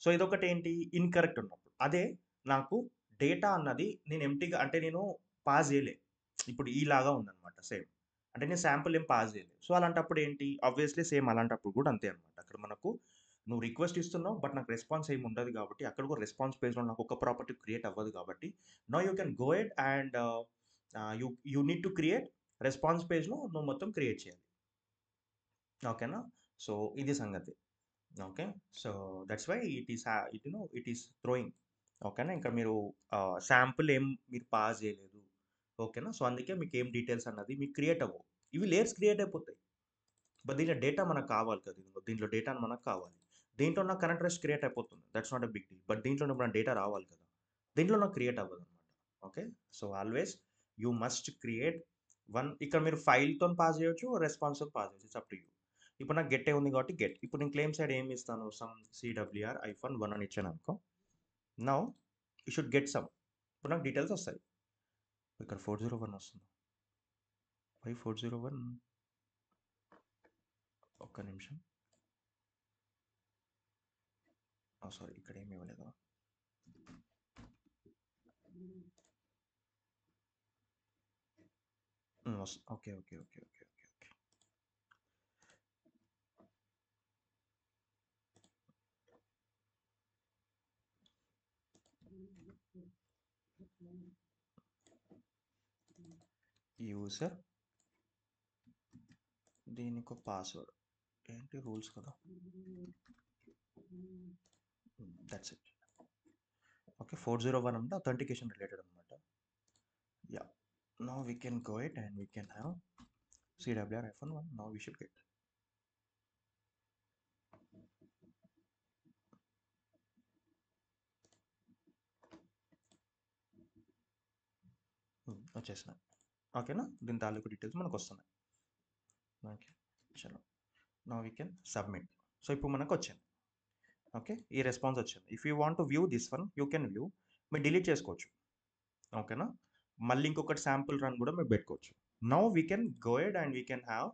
[SPEAKER 1] సో, ఇదొకటేంటి ఇన్‌కరెక్ట్ ఉన్నప్పుడు. అదే నాకు డేటా అన్నది నేను ఎంప్టీగా అంటే నేను పాస్ జేయలే. ఇప్పుడు ఈలాగా ఉందన్నమాట సేమ్. అంటే నేను శాంపుల్ ఏం పాస్ జేయలే. సో, అలాంటప్పుడు ఏంటి ఆబ్వియస్‌లీ సేమ్ అలాంటప్పుడు కూడా అంతే అన్నమాట. అక్కడ మనకు నువ్వు రిక్వెస్ట్ ఇస్తున్నావు. బట్ నాకు రెస్పాన్స్ ఏమి ఉండదు కాబట్టి అక్కడ కూడా రెస్పాన్స్ పేజ్‌లో నాకు ఒక ప్రాపర్టీ క్రియేట్ అవ్వదు కాబట్టి now you can go ahead and you need to create response పేజ్‌లో నువ్వు మొత్తం క్రియేట్ చేయాలి. ఓకేనా? సో, ఇది సంగతి. Okay. So, that's why it is throwing. ఓకేనా. ఇంకా మీరు శాంపుల్ ఏం మీరు పాస్ చేయలేదు. ఓకేనా. సో, అందుకే మీకేం డీటెయిల్స్ అన్నది మీకు క్రియేట్ అవ్వవు. ఇవి లేయర్స్ క్రియేట్ అయిపోతాయి. బట్ దీంట్లో డేటా మనకు కావాలి కదా! దీంట్లో డేటా మనకు కావాలి. దీంట్లో నాకు కనెక్ట్ రెస్ట్ క్రియేట్ అయిపోతుంది. That's not a big deal. But దీంట్లో నాకు డేటా రావాలి కదా! దీంట్లో నాకు క్రియేట్ అవ్వదన్నమాట. Okay. So, always you must create ఇక్కడ మీరు ఫైల్‌తోని పాస్ చేయొచ్చు. రెస్పాన్స్‌తోని పాస్ చేయొచ్చు. It's up to you. ఇప్పుడు నాకు గెట్టే ఉంది కాబట్టి గెట్. ఇప్పుడు నేను క్లెయిమ్ సైడ్ ఏమి ఇస్తాను? సమ్ సిడబ్ల్యూఆర్ -1 అని ఇచ్చాననుకో. Now you should get some. ఇప్పుడు నాకు డీటెయిల్స్ వస్తాయి. ఇక్కడ 401 వస్తుంది. వై 401? ఒక్క నిమిషం. సారీ ఇక్కడ ఏమి ఇవ్వలేదు. Okay. Okay. Okay. Okay. Okay. Okay. User దీనికి పాస్వర్డ్ ఏంటి రూల్స్ కదా. That's it. ఓకే. 401 అంటే అథెంటికేషన్ రిలేటెడ్ అనమాట. Yeah! Now we can go it and we can have CWR-1. Now we should get. వచ్చేసినాయి. ఓకేనా? దీని తాలూకు డీటెయిల్స్ మనకొస్తున్నాయి. ఓకే. చలో. Now we can submit. So, ఇప్పుడు మనకొచ్చింది. ఓకే. ఈ రెస్పాన్స్ వచ్చింది. If you want to view this one you can view. మీరు డిలీట్ చేసుకోవచ్చు. ఓకేనా? మళ్ళీ ఇంకొకటి శాంపుల్ రన్ కూడా మీరు పెట్టుకోవచ్చు. Now we can go ahead and we can have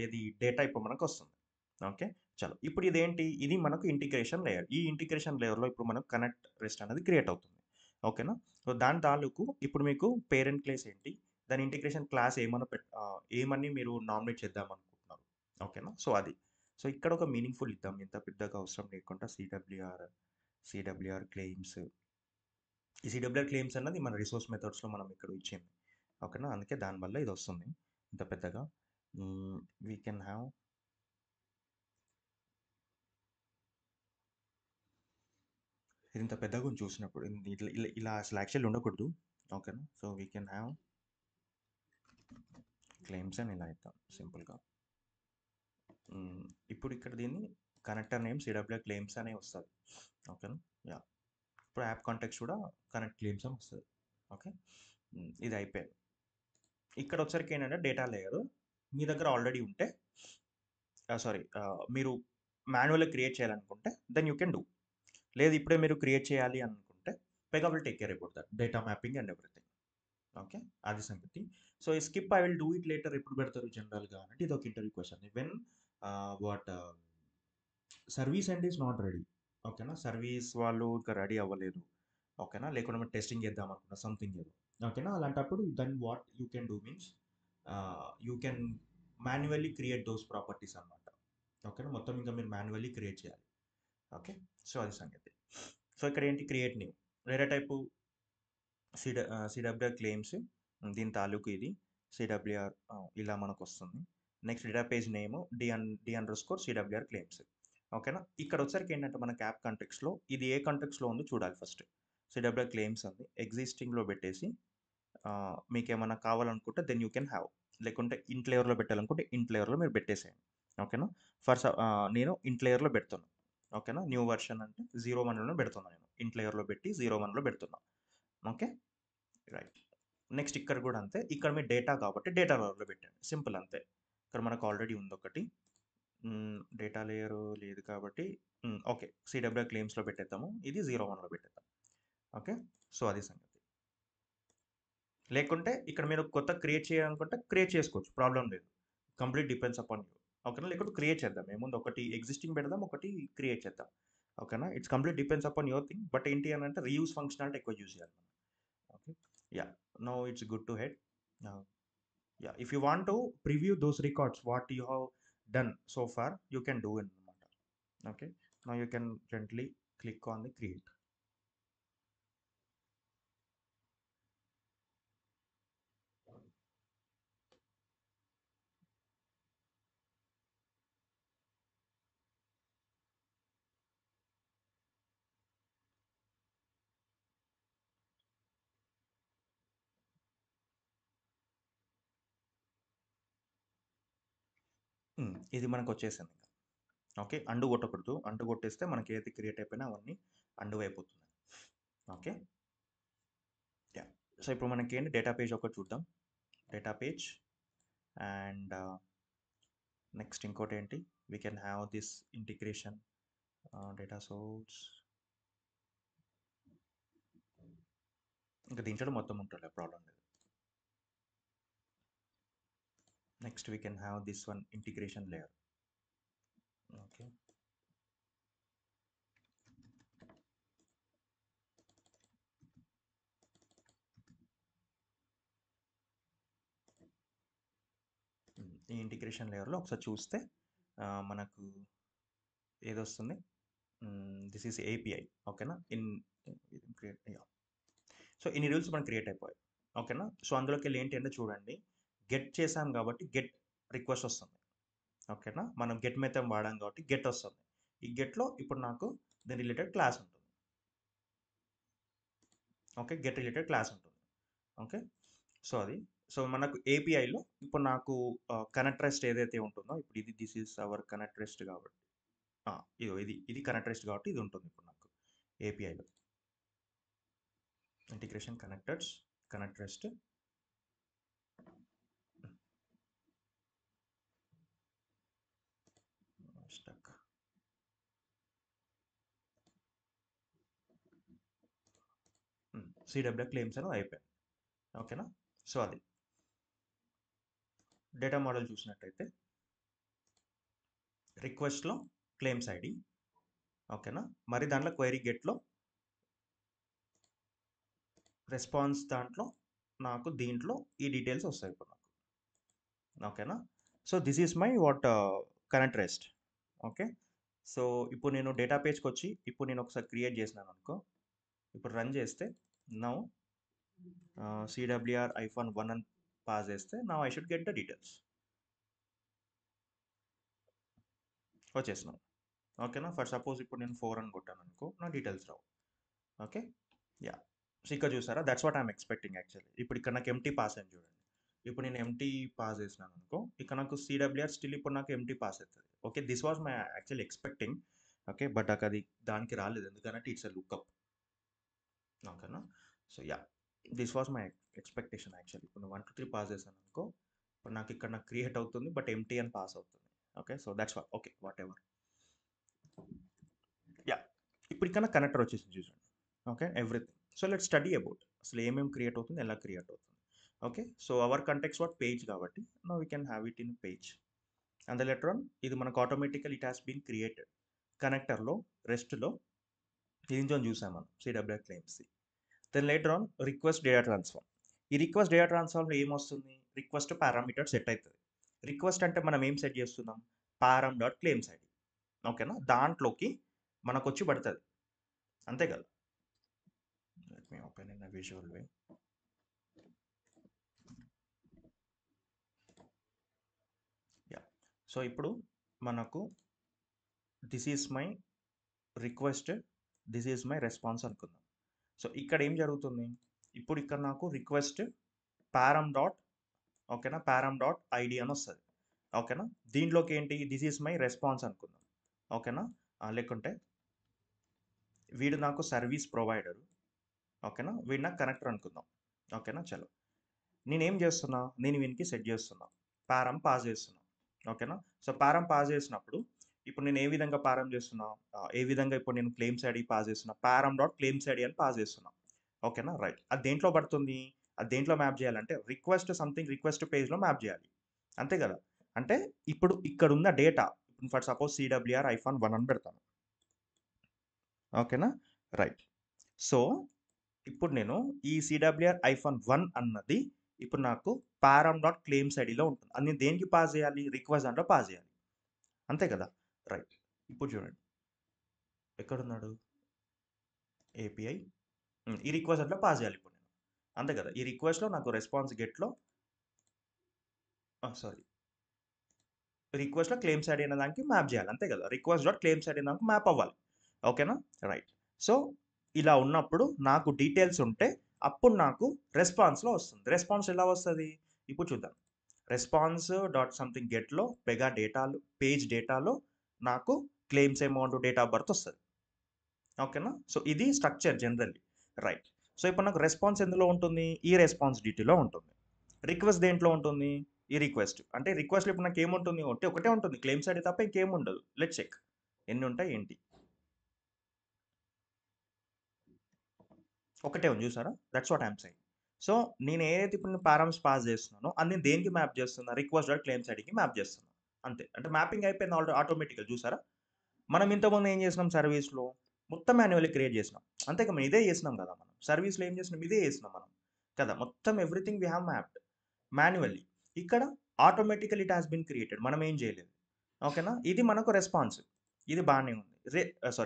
[SPEAKER 1] ఇది డేటా ఇప్పుడు మనకొస్తుంది. ఓకే. చలో. ఇప్పుడు ఇదేంటి? ఇది మనకు ఇంటిగ్రేషన్ లేయర్. ఈ ఇంటిగ్రేషన్ లేయర్‌లో ఇప్పుడు మనకు కనెక్ట్ రెస్ట్ అనేది క్రియేట్ అవుతుంది. ఓకేనా? సో, దాని తాలూకు ఇప్పుడు మీకు పేరెంట్ క్లాస్ ఏంటి? దాని ఇంటిగ్రేషన్ క్లాస్ ఏమని మీరు నామినేట్ చేద్దాం అనుకుంటున్నారు. ఓకేనా? సో, అది. సో, ఇక్కడ ఒక మీనింగ్‌ఫుల్ ఇద్దాం. ఇంత పెద్దగా అవసరం లేకుండా సిడబ్ల్యూఆర్ క్లెయిమ్స్ ఈ సిడబ్ల్యూఆర్ క్లెయిమ్స్ అన్నది మన రిసోర్స్ మెథడ్స్లో మనం ఇక్కడ ఇచ్చింది. ఓకేనా, అందుకే దానివల్ల ఇది వస్తుంది ఇంత పెద్దగా. వీ కెన్ హ్యావ్ ఇది ఇంత పెద్దగా చూసినప్పుడు ఇట్లా ఇలా అసలు యాక్చువల్లీ ఉండకూడదు. ఓకేనా, so we can have claims అని ఇలా ఇద్దాం సింపుల్గా. ఇప్పుడు ఇక్కడ దీన్ని కనెక్టర్ నేమ్ సిడబ్ల్యూఆర్ క్లెయిమ్స్ అనే వస్తుంది. ఓకేనా, యా. ఇప్పుడు యాప్ కాంటాక్ట్స్ కూడా కనెక్ట్ క్లెయిమ్స్ అని వస్తుంది. ఓకే, ఇది అయిపోయింది. ఇక్కడ వచ్చరికి ఏంటంటే డేటా లేయర్ మీ దగ్గర ఆల్రెడీ ఉంటే, సారీ, మీరు మాన్యువల్గా క్రియేట్ చేయాలనుకుంటే దెన్ యూ కెన్ డూ. లేదు ఇప్పుడే మీరు క్రియేట్ చేయాలి అనుకుంటే Pega will take care about that data mapping and everything. Okay, అది సంగతి. సో ఈ skip I will do it later ఎప్పుడు పెడతారు జనరల్గా అంటే ఇది ఒక interview question. When what service and is not ready. ఓకేనా, సర్వీస్ వాళ్ళు ఇంకా రెడీ అవ్వలేదు. ఓకేనా, లేకుండా మీరు టెస్టింగ్ చేద్దాం అనుకున్నా సంథింగ్ ఏదో. ఓకేనా, అలాంటప్పుడు then what you can do means you can manually create those properties అనమాట. ఓకేనా, మొత్తం ఇంకా మీరు మాన్యువల్లీ క్రియేట్ చేయాలి. ఓకే, సో అది సంగతి. సో ఇక్కడ ఏంటి క్రియేట్ న్యూ వేరే టైపు సిడబ్ల్యూఆర్ క్లెయిమ్స్, దీని తాలూకు ఇది సిడబ్ల్యూఆర్ ఇలా మనకు వస్తుంది. Next data page name D__ CWR claims. ఓకేనా, ఇక్కడ వచ్చరికి ఏంటంటే మనకి యాప్ కంటెక్స్లో ఇది ఏ కంటెక్స్లో ఉందో చూడాలి ఫస్ట్. సిడబ్ల్యూఆర్ క్లెయిమ్స్ అంది ఎగ్జిస్టింగ్లో పెట్టేసి మీకు ఏమైనా కావాలనుకుంటే దెన్ యూ కెన్ హ్యావ్, లేకుంటే ఇంట్ లేయర్లో పెట్టాలనుకుంటే ఇంట్ లేయర్లో మీరు పెట్టేసేయండి. ఓకేనా, నేను ఇంట్ లేయర్లో పెడుతున్నాను. ఓకేనా, న్యూ వర్షన్ అంటే 0.1లో పెడుతున్నాను, నేను ఇంట్ లేయర్లో పెట్టి 0.1లో పెడుతున్నాను. Okay, right. నెక్స్ట్ ఇక్కడ కూడా అంతే, ఇక్కడ మీ డేటా కాబట్టి డేటా లేయర్లో పెట్టండి, సింపుల్ అంతే. ఇక్కడ మనకు ఆల్రెడీ ఉంది ఒకటి డేటా లేయర్ లేదు కాబట్టి ఓకే సిడబ్ల్యూఆర్ క్లెయిమ్స్లో పెట్టేద్దాము, ఇది 0.1లో పెట్టేద్దాం. ఓకే, సో అది సంగతి. లేకుంటే ఇక్కడ మీరు కొత్త క్రియేట్ చేయాలనుకుంటే క్రియేట్ చేసుకోవచ్చు, ప్రాబ్లం లేదు. Complete depends upon you. ఓకేనా, లేకుంటే క్రియేట్ చేద్దాం, ఏముంది ఒకటి ఎగ్జిస్టింగ్ పెడదాం, ఒకటి క్రియేట్ చేద్దాం. ఓకేనా, it's complete depends upon your thing. But ఏంటి అని అంటే రీయూస్ ఫంక్షనాలిటీ ఎక్కువ యూజ్ చేయాలి మనం. Okay, yeah, no it's good to head. Yeah, if you want to preview those records what you have done so far you can do it. Okay, now you can gently click on the create. ఇది మనకు వచ్చేసింది. Okay, and కొట్టకూడదు, and కొట్టేస్తే మనకి ఏది create అయిపోయినా అవన్నీ and అయిపోతుంది. Okay, yeah. సో ఇప్పుడు మనకి ఏంటి డేటా పేజ్ ఒకటి చూద్దాం, డేటా పేజ్. అండ్ నెక్స్ట్ ఇంకోటి ఏంటి, we can have this integration data source. ఇంకా దీంట్లో మొత్తం ఉంటుంది, ప్రాబ్లం లేదు. Next we can have this one integration layer. Okay, ఈ ఇంటిగ్రేషన్ లేయర్లో ఒకసారి చూస్తే మనకు ఏదొస్తుంది, దిస్ ఈస్ ఏపీఐ. ఓకేనా, సో ఇన్ని రూల్స్ మనకు క్రియేట్ అయిపోయాయి. ఓకేనా, సో అందులోకి వెళ్ళి ఏంటి అంటే చూడండి, గెట్ చేసాం కాబట్టి గెట్ రిక్వెస్ట్ వస్తుంది. ఓకేనా, మనం గెట్ మెథడ్ వాడాం కాబట్టి గెట్ వస్తుంది. ఈ గెట్లో ఇప్పుడు నాకు దీని రిలేటెడ్ క్లాస్ ఉంటుంది. ఓకే, గెట్ రిలేటెడ్ క్లాస్ ఉంటుంది. ఓకే, సో అది. సో మనకు ఏపీఐలో ఇప్పుడు నాకు కనెక్ట్ రెస్ట్ ఏదైతే ఉంటుందో, ఇప్పుడు ఇది this is our connect rest కాబట్టి ఇది కనెక్ట్ రెస్ట్ కాబట్టి ఇది ఉంటుంది ఇప్పుడు నాకు ఏపీఐలో. Integration connect rest. Stuck. CW claims అని అయిపోయాయి. ఓకేనా, సో అది డేటా మోడల్ చూసినట్టయితే రిక్వెస్ట్లో క్లెయిమ్స్ ఐడి. ఓకేనా, మరి దాంట్లో క్వైరీ గెట్లో రెస్పాన్స్ దాంట్లో నాకు దీంట్లో ఈ డీటెయిల్స్ వస్తాయి ఇప్పుడు నాకు. ఓకేనా, so this is my what connect rest. Okay, so ఇప్పుడు నేను డేటా పేజ్కి వచ్చి ఇప్పుడు నేను ఒకసారి క్రియేట్ చేసినాను అనుకో, ఇప్పుడు రన్ చేస్తే నౌ CWR -1 అని పాస్ చేస్తే now I should get the details. వచ్చేసినాం. ఓకేనా. ఫర్ సపోజ్ ఇప్పుడు నేను 4 అని కొట్టాను అనుకో, నా డీటెయిల్స్ రావు. ఓకే. యా. సో ఇక్కడ చూసారా, that's what I'm expecting actually. ఇప్పుడు ఇక్కడ నాకు ఎంటీ పాస్ అని చూడండి. ఇప్పుడు నేను ఎంటీ పాస్ చేసినాను అనుకో, ఇక్కడ నాకు సిడబ్ల్యూఆర్ స్టిల్ ఇప్పుడు నాకు ఎంటీ పాస్ అవుతుంది. Okay, this was my actually expecting. Okay, but నాకు అది దానికి రాలేదు, ఎందుకంటే ఇట్స్ ఎ లుక్అప్. ఓకేనా. So yeah, this was my expectation actually. ఇప్పుడు 1 2 3 పాస్ చేశాను అనుకో, ఇప్పుడు నాకు ఇక్కడ నాకు క్రియేట్ అవుతుంది, బట్ ఎంటీ అని పాస్ అవుతుంది. Okay, so that's what. Okay, whatever. Yeah, ఇప్పుడు ఇక్కడ కనెక్టర్ వచ్చేసింది చూడండి. Okay, everything. So let study about అసలు ఏమేమి క్రియేట్ అవుతుంది, ఎలా క్రియేట్ అవుతుంది. Okay, so our context what page కాబట్టి no we can have it in page. And the later on ఇది మనకు automatical it has been created కనెక్టర్లో, రెస్ట్లో దీంతో చూసాం మనం CWR claims. Then later on request data transform. ఈ రిక్వెస్ట్ డేటా ట్రాన్స్ఫార్మ్లో ఏమొస్తుంది, రిక్వెస్ట్ పారామీటర్ సెట్ అవుతుంది. రిక్వెస్ట్ అంటే మనం ఏం సెట్ చేస్తున్నాం, పారామ్ డాట్ క్లెయిమ్స్ ఐడి. ఓకేనా, దాంట్లోకి మనకు వచ్చి పడుతుంది, అంతే కదా. Let me open in a visual way. Yeah, so ఇప్పుడు మనకు this is my request, this is my response అనుకుందాం. సో ఇక్కడ ఏం జరుగుతుంది, ఇప్పుడు ఇక్కడ నాకు రిక్వెస్ట్ పారమ్ డాట్, ఓకేనా, పారమ్ డాట్ ఐడి అని వస్తుంది. ఓకేనా, దీంట్లోకి ఏంటి, దిస్ ఈజ్ మై రెస్పాన్స్ అనుకుందాం. ఓకేనా, లేకుంటే వీడు నాకు సర్వీస్ ప్రొవైడరు. ఓకేనా, వీడు నాకు కనెక్టర్ అనుకుందాం. ఓకేనా, చలో నేనేం చేస్తున్నా, నేను వీనికి సెట్ చేస్తున్నా, పారం పాస్ చేస్తున్నా. ఓకేనా, సో పారం పాస్ చేసినప్పుడు ఇప్పుడు నేను ఏ విధంగా పారం చేస్తున్నా, ఏ విధంగా ఇప్పుడు నేను క్లెయిమ్స్ ఐడి పాస్ చేస్తున్నా, పారం డాట్ క్లెయిమ్స్ ఐడి అని పాస్ చేస్తున్నా. ఓకేనా, రైట్. అది దేంట్లో పడుతుంది, అది దేంట్లో మ్యాప్ చేయాలంటే రిక్వెస్ట్ సంథింగ్ రిక్వెస్ట్ పేజ్లో మ్యాప్ చేయాలి, అంతే కదా. అంటే ఇప్పుడు ఇక్కడ ఉన్న డేటా, ఫర్ సపోజ్ CWR -1 అని పెడతాను. ఓకేనా, రైట్. సో ఇప్పుడు నేను ఈ CWR -1 అన్నది ఇప్పుడు నాకు పారామ్ డాట్ క్లెయిమ్స్ ఐడిలో ఉంటుంది. అది నేను దేనికి పాస్ చేయాలి, రిక్వెస్ట్ దాంట్లో పాస్ చేయాలి, అంతే కదా. రైట్. ఇప్పుడు చూడండి ఎక్కడున్నాడు ఏపీఐ, ఈ రిక్వెస్ట్ దాంట్లో పాస్ చేయాలి ఇప్పుడు నేను, అంతే కదా. ఈ రిక్వెస్ట్లో నాకు రెస్పాన్స్ గెట్లో, సారీ, రిక్వెస్ట్లో క్లెయిమ్స్ ఐడి అనే దానికి మ్యాప్ చేయాలి, అంతే కదా. రిక్వెస్ట్ డాట్ క్లెయిమ్స్ ఐడి దానికి మ్యాప్ అవ్వాలి. ఓకేనా, రైట్. సో ఇలా ఉన్నప్పుడు నాకు డీటెయిల్స్ ఉంటే అప్పుడు నాకు రెస్పాన్స్లో వస్తుంది. రెస్పాన్స్ ఎలా వస్తుంది ఇప్పుడు చూద్దాం. రెస్పాన్స్ డాట్ సంథింగ్ గెట్లో పెగా డేటాలు పేజ్ డేటాలో నాకు claims amount, date of birth వస్తుంది. ఓకేనా, సో ఇది స్ట్రక్చర్ జనరల్లీ, రైట్. సో ఇప్పుడు నాకు రెస్పాన్స్ ఎందులో ఉంటుంది, ఈ రెస్పాన్స్ డీటీలో ఉంటుంది. రిక్వెస్ట్ దేంట్లో ఉంటుంది, ఈ రిక్వెస్ట్. అంటే రిక్వెస్ట్లో ఇప్పుడు నాకు ఏముంటుంది, ఒకటే ఉంటుంది, క్లెయిమ్స్ ఐడి తప్ప ఇంకేం ఉండదు. లెట్ చెక్ ఎన్ని ఉంటాయి ఏంటి. ఒకటే ఉంది చూసారా, that's what I'm saying. So నేను ఏదైతే ఇప్పుడు పారామ్స్ పాస్ చేస్తున్నానో అది నేను దేనికి మ్యాప్ చేస్తున్నా, రిక్వెస్ట్ డాట్ క్లెయిమ్స్ ఐడికి మ్యాప్ చేస్తున్నా, అంతే. అంటే మ్యాపింగ్ అయిపోయింది ఆల్రెడీ ఆటోమేటిక్గా, చూసారా. మనం ఇంతకుముందు ఏం చేసినాం, సర్వీస్లో మొత్తం మాన్యువల్లీ క్రియేట్ చేసినాం, అంతే కదా. మనం ఇదే చేసినాం కదా, మనం సర్వీస్లో ఏం చేసినాం, ఇదే చేసినాం మనం కదా. మొత్తం everything we have mapped manually. ఇక్కడ ఆటోమేటికల్ ఇట్ హాస్ బిన్ క్రియేటెడ్, మనం ఏం చేయలేదు. ఓకేనా, ఇది మనకు రెస్పాన్స్, ఇది బాగానే ఉంది.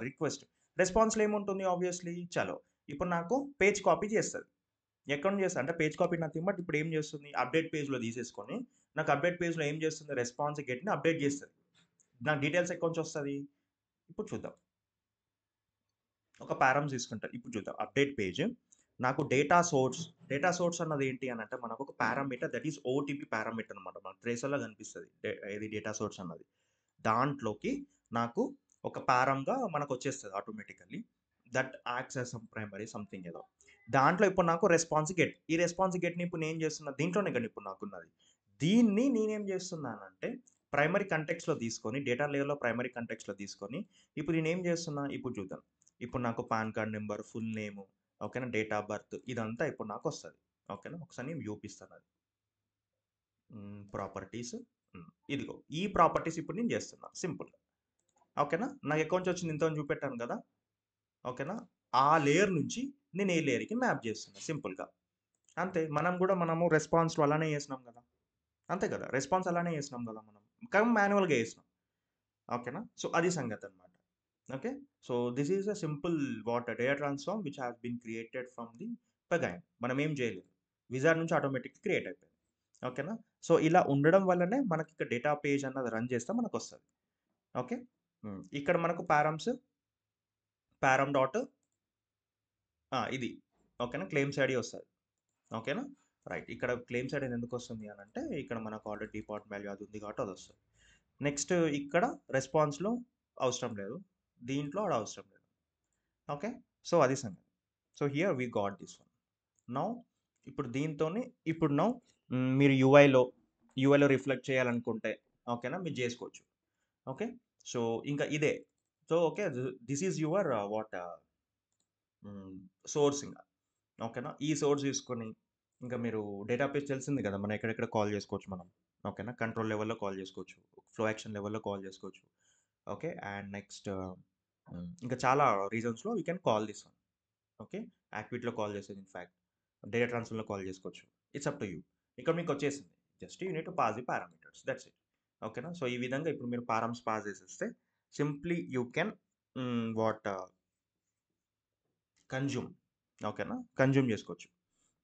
[SPEAKER 1] రిక్వెస్ట్. రెస్పాన్స్లో ఏముంటుంది ఆబ్వియస్లీ, చలో ఇప్పుడు నాకు పేజ్ కాపీ చేస్తుంది. ఎక్కడ నుంచి చేస్తా అంటే పేజ్ కాపీ నథింగ్ బట్ ఇప్పుడు ఏం చేస్తుంది, అప్డేట్ పేజ్లో తీసేసుకొని నాకు అప్డేట్ పేజ్లో ఏం చేస్తుంది, రెస్పాన్స్ గెట్ని అప్డేట్ చేస్తుంది. నాకు డీటెయిల్స్ ఎక్కడి నుంచి వస్తుంది ఇప్పుడు చూద్దాం. ఒక పారామ్స్ తీసుకుంటారు, ఇప్పుడు చూద్దాం. అప్డేట్ పేజ్ నాకు డేటా సోర్స్ అన్నది ఏంటి అని అంటే మనకు ఒక parameter, that is OTP parameter అనమాట. మనకు ట్రేసర్లో కనిపిస్తుంది ఇది డేటా సోర్స్ అన్నది. దాంట్లోకి నాకు ఒక పారంగా మనకు వచ్చేస్తుంది automatically, that acts as some primary something ఏదో. దాంట్లో ఇప్పుడు నాకు రెస్పాన్స్ గెట్, ఈ రెస్పాన్స్ గెట్ని ఇప్పుడు నేను చేస్తున్నా దీంట్లోనే కానీ ఇప్పుడు నాకున్నది. దీన్ని నేనేం చేస్తున్నానంటే ప్రైమరీ కంటెక్స్లో తీసుకొని, డేటా లేయర్లో ప్రైమరీ కంటెక్స్లో తీసుకొని ఇప్పుడు నేనేం చేస్తున్నా ఇప్పుడు చూద్దాం. ఇప్పుడు నాకు pan card number, full name, ఓకేనా, డేట్ ఆఫ్ బర్త్, ఇదంతా ఇప్పుడు నాకు వస్తుంది. ఓకేనా, ఒకసారి నేను చూపిస్తాను అది. ప్రాపర్టీస్, ఇదిగో ఈ ప్రాపర్టీస్ ఇప్పుడు నేను చేస్తున్నా సింపుల్గా. ఓకేనా, నాకు అకౌంట్ వచ్చింది ఇంత చూపెట్టాను కదా. ఓకేనా, ఆ లేయర్ నుంచి నేను ఏ లేయర్కి మ్యాప్ చేస్తున్నా సింపుల్గా, అంతే. మనము రెస్పాన్స్ అలానే చేసినాం కదా, అంతే కదా. రెస్పాన్స్ అలానే చేసినాం కదా మనం, కానీ మాన్యువల్గా చేసినాం. ఓకేనా, సో అది సంగతి అనమాట. Okay, so this is a simple what data transform which has been created from the again మనం ఏం చేయలేదు. విజార్డ్ నుంచి ఆటోమేటిక్‌గా క్రియేట్ అయిపోయింది. ఓకేనా? సో, ఇలా ఉండడం వల్లనే మనకి ఇక్కడ డేటా పేజ్ అన్నది రన్ చేస్తే మనకొస్తది. ఓకే. ఇక్కడ మనకు పారమ్ డాట్ ఇది. ఓకేనా? క్లెయిమ్స్ ఐడీ వస్తది. ఓకేనా? రైట్. ఇక్కడ క్లెయిమ్స్ ఐడీ ఎందుకొస్తుంది అనంటే, ఇక్కడ మనకు ఆల్రెడీ డిపార్ట్ వాల్యూ అది ఉంది కాబట్టి అదొస్తది. నెక్స్ట్ ఇక్కడ రెస్పాన్స్‌లో అవసరం లేదు. దీంట్లో అది అవసరం లేదు. ఓకే. సో, అది సంగతి. So, here we got this one. Now ఇప్పుడు దీంతోని ఇప్పుడు నౌ మీరు యూఐలో రిఫ్లెక్ట్ చేయాలనుకుంటే ఓకేనా? మీరు జేసుకోవచ్చు. ఓకే. సో, ఇంకా ఇదే. So, okay. This is your source ఇంగ. ఓకేనా? ఈ సోర్స్ తీసుకొని ఇంకా మీరు డేటాబేస్ తెలిసింది కదా! మనం ఎక్కడెక్కడ కాల్ చేసుకోవచ్చు మనం. ఓకేనా? కంట్రోల్ లెవెల్‌లో కాల్ చేసుకోవచ్చు. ఫ్లో యాక్షన్ లెవెల్‌లో కాల్ చేసుకోవచ్చు. ఓకే. అండ్ నెక్స్ట్ ఇంకా చాలా రీజన్స్‌లో you can call this one. Okay. యాక్టివిటీలో కాల్ చేసేది ఇన్‌ఫాక్ట్. డేటా ట్రాన్స్ఫర్‌లో కాల్ చేసుకోవచ్చు. It's up to you. ఇక్కడ మీకొచ్చేసింది. Just you need to pass the parameters. That's it. ఓకేనా? సో, ఈ విధంగా ఇప్పుడు మీరు పారమ్స్ పాస్ చేసేస్తే simply you can what consume. ఓకేనా? కన్జ్యూమ్ చేసుకోవచ్చు.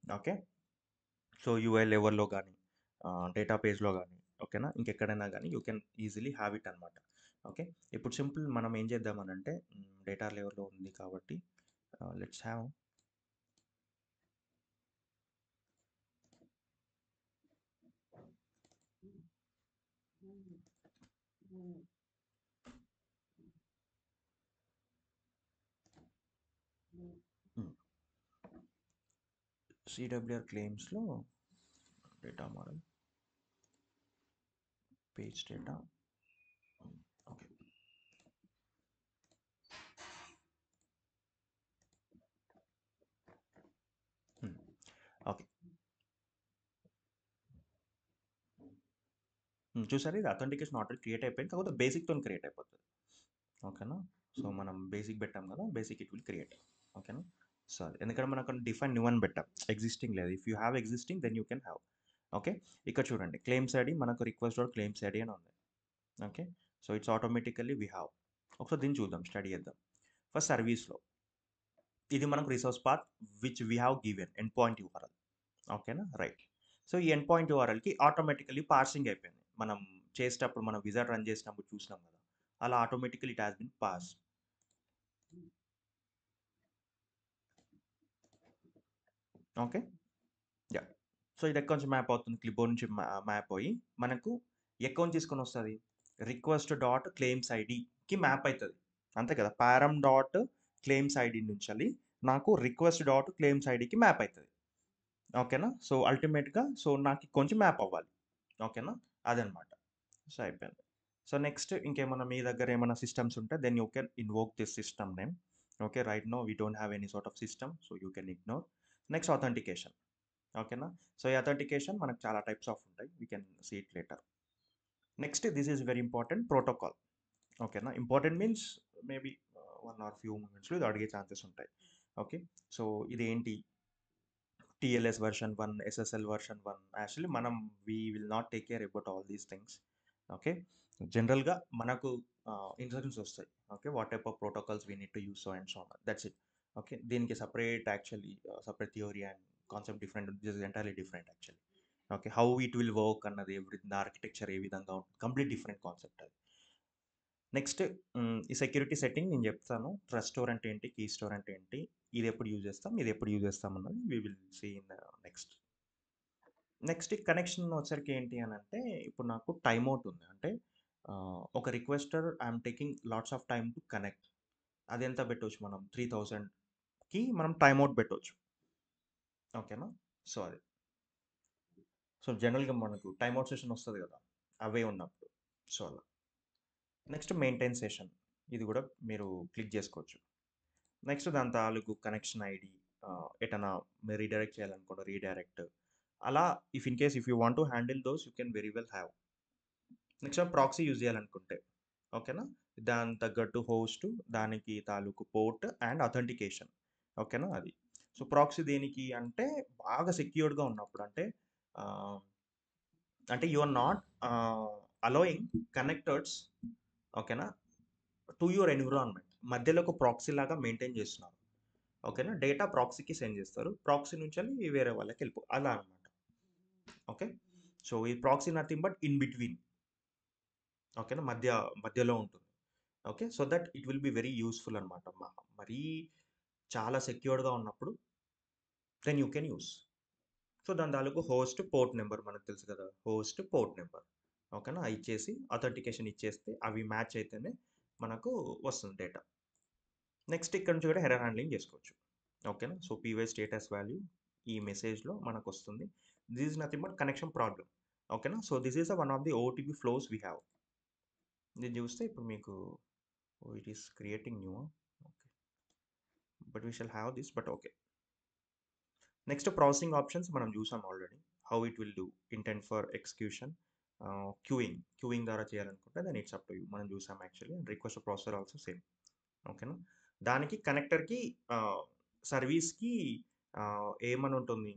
[SPEAKER 1] ఓకే. సో, యూఐ లెవెల్‌లో గానీ, డేటా పేజ్‌లో గానీ, ఓకేనా? ఇంకెక్కడైనా గానీ you can easily have it అనమాట. ఓకే. ఇప్పుడు సింపుల్ మనం ఏం చేద్దామనంటే డేటా లెవెల్‌లో ఉంది కాబట్టి లెట్స్ హ్యావ్ సిడబ్ల్యూఆర్ క్లెయిమ్స్‌లో data model, page data. Okay. Okay. చూసారా ఇది అథెంటికేషన్ ఆల్రెడీ క్రియేట్ అయిపోయింది. కాకపోతే బేసిక్‌తోని క్రియేట్ అయిపోతది. ఓకేనా? సో, మనం బేసిక్ పెట్టాం కదా! Basic it will create. ఓకేనా? సో, అది. ఎందుకంటే మనం అక్కడ డిఫైన్ న్యూ అని పెట్టాం. ఎగ్జిస్టింగ్ లేదు. If you have existing then you can have. Okay. ఇక్కడ చూడండి క్లెయిమ్స్ ఐడీ మనకు రిక్వెస్ట్ డాట్ క్లెయిమ్స్ ఐడీ అని ఉంది. Okay. So, it's automatically we have. ఒకసారి దీన్ని చూద్దాం. స్టడీ చేద్దాం. ఫస్ట్ సర్వీస్‌లో ఇది మనకు resource path which we have given end point URL. ఓకేనా? రైట్. సో, ఈ ఎండ్ పాయింట్ యూఆర్ఎల్‌కి ఆటోమేటికల్లీ పార్సింగ్ అయిపోయింది. మనం చేసేటప్పుడు మనం విజార్డ్ రన్ చేసినప్పుడు చూసినాం కదా! అలా automatically it has been passed. Okay. Yeah! So, ఇది ఎక్కడి నుంచి మ్యాప్ అవుతుంది? క్లిప్‌బోర్డ్ నుంచి మ్యాప్ అయ్యి మనకు ఎక్కడి నుంచి తీసుకొనొస్తది? రిక్వెస్ట్ డాట్ క్లెయిమ్స్ ఐడీకి మ్యాప్ అయితది. అంతే కదా! పారమ్ డాట్ క్లెయిమ్స్ ఐడీ నుంచెల్లి నాకు రిక్వెస్ట్ డాట్ క్లెయిమ్స్ ఐడీకి మ్యాప్ అయితది. ఓకేనా? సో, అల్టిమేట్‌గా సో, నాకు కొంచెం మ్యాప్ అవ్వాలి. ఓకేనా? అదనమాట. సో, అయిపోయింది. సో, నెక్స్ట్ ఇంకేమన్నా మీ దగ్గర ఏమన్నా సిస్టమ్స్ ఉంటే then you can invoke this system name. Okay. Right now we don't have any sort of system. So, you can ignore. Next authentication. ఓకేనా? సో, ఈ అథెంటికేషన్ మనకు చాలా టైప్స్ ఆఫ్ ఉంటాయి. We can see it later. Next this is very important protocol. ఓకేనా? Important means maybe 1 or few మినిట్స్‌లో ఇది అడిగే chances ఉంటాయి. ఓకే. సో, ఇదేంటి? TLS version 1, SSL version 1 actually మనం will not take care about all these things. Okay. జనరల్‌గా మనకు instructions వస్తాయి. Okay. What type of protocols we need to use so and so on. That's it. Okay. దీనికి separate actually separate theory and concept different. This is entirely different actually. Okay. How it will work అన్నది everything architecture ఏ విధంగా ఉంటుంది. Complete different concept అది. Next ఈ security setting నేను చెప్తాను. Trust store అంటే ఏంటి? కీ స్టోర్ అంటే ఏంటి? ఇది ఎప్పుడు యూజ్ చేస్తాం? ఇది ఎప్పుడు యూజ్ చేస్తాం అన్నది we will see in next. Next connection వచ్చేసరికి ఏంటి అనంటే, ఇప్పుడు నాకు టైమ్ ఔట్ ఉంది. అంటే ఒక requester I'm taking lots of time to connect. అదెంత పెట్టొచ్చు మనం 3000కి మనం టైమ్ ఔట్ పెట్టొచ్చు. ఓకేనా? సో, అది. సో, జనరల్‌గా మనకు టైమ్ ఔట్ సెషన్ వస్తది కదా! అవే ఉన్నప్పుడు. సో, అలా. Next maintain session. ఇది కూడా మీరు క్లిక్ చేసుకోవచ్చు. నెక్స్ట్ దాని తాలూకు కనెక్షన్ ఐడీ ఎటన్నా మీరు రీడైరెక్ట్ చేయాలనుకోండి రీడైరెక్ట్. అలా if you want to handle those you can very well have. Next proxy use చేయాలనుకుంటే ఓకేనా? దానికి తగ్గట్టు హోస్ట్, దానికి తాలూకు పోర్ట్ అండ్ అథెంటికేషన్. ఓకేనా? అది. సో, ప్రాక్సీ దేనికి అంటే బాగా సెక్యూర్డ్‌గా ఉన్నప్పుడు ఆహ్, అంటే you are not allowing connectors ఓకేనా? To your environment. మధ్యలో ఒక ప్రాక్సీ లాగా మెయింటైన్ చేస్తున్నారు. ఓకేనా. డేటా ప్రాక్సీకి సెండ్ చేస్తారు. ప్రాక్సీ నుంచి వేరే వాళ్ళకి అలా అనమాట. ఓకే. సో ఈ proxy nothing but in between. ఓకేనా. మధ్యలో ఉంటుంది. Okay. So that it will be very useful అనమాట. మరీ చాలా సెక్యూర్డ్‌గా ఉన్నప్పుడు then you can use. So దాని తాలూకు హోస్ట్ పోర్ట్ నెంబర్ మనకు తెలుసు కదా! Host port number. ఓకేనా. ఇచ్చేసి అథెంటికేషన్ ఇచ్చేస్తే అవి మ్యాచ్ అయితేనే మనకు వస్తుంది డేటా. నెక్స్ట్ ఇక్కడ నుంచి కూడా ఎర్రర్ హ్యాండ్లింగ్ చేసుకోవచ్చు. ఓకేనా. సో పీవై స్టేటస్ వాల్యూ ఈ మెసేజ్‌లో మనకొస్తుంది. This is nothing but connection problem. ఓకేనా. So this is one of the OTP flows we have. దీన్ని చూస్తే ఇప్పుడు మీకు it is creating new. Okay. But we shall have this but okay. Next processing options మనం చూసాం already. How it will do intent for execution, queuing ద్వారా చేయాలనుకుంటే then it's up to you. మనం చూసాం actually. Request processor also same. ఓకేనా. దానికి కనెక్టర్‌కి సర్వీస్‌కి ఏమని ఉంటుంది?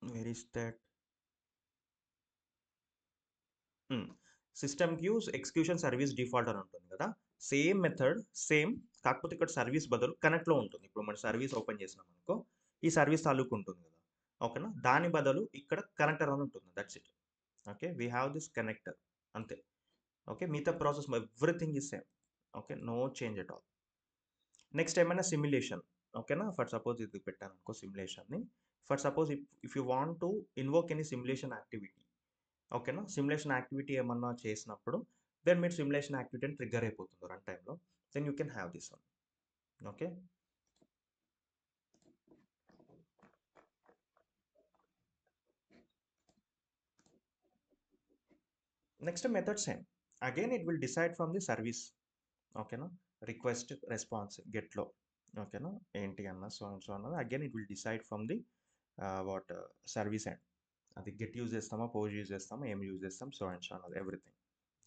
[SPEAKER 1] Where is that? System queues execution service default అని ఉంటుంది కదా! Same method same. కాకపోతే ఇక్కడ సర్వీస్ బదులు కనెక్ట్‌లో ఉంటుంది. ఇప్పుడు మన సర్వీస్ ఓపెన్ చేసినామనుకో, ఈ సర్వీస్ తాలూకు ఉంటుంది కదా! ఓకేనా. దాని బదులు ఇక్కడ కనెక్టర్ అని ఉంటుంది. That's it. Okay. We have this connector అంతే. ఓకే. మిగతా process everything is same. Okay. No change at all. Next ఏమైనా సిమ్యులేషన్. ఓకేనా. ఫర్ సపోజ్ ఇది పెట్టాననుకో సిమ్యులేషన్‌ని. For suppose if you want to invoke any simulation activity. ఓకేనా. Simulation activity ఏమన్నా చేసినప్పుడు దెన్ మీరు సిమ్యులేషన్ యాక్టివిటీ అని ట్రిగ్గర్ అయిపోతుంది రన్ టైమ్‌లో. Then you can have this one. Okay. Next method same. Again it will decide from the service. ఓకేనా. Request response గెట్‌లో. ఓకేనా. ఏంటి అన్న సో అండ్ సో అన్నది again it will decide from the what service end. అది get use చేస్తామా, post use చేస్తామా, ఏం యూజ్ చేస్తాం సో అండ్ సో అన్నది everything.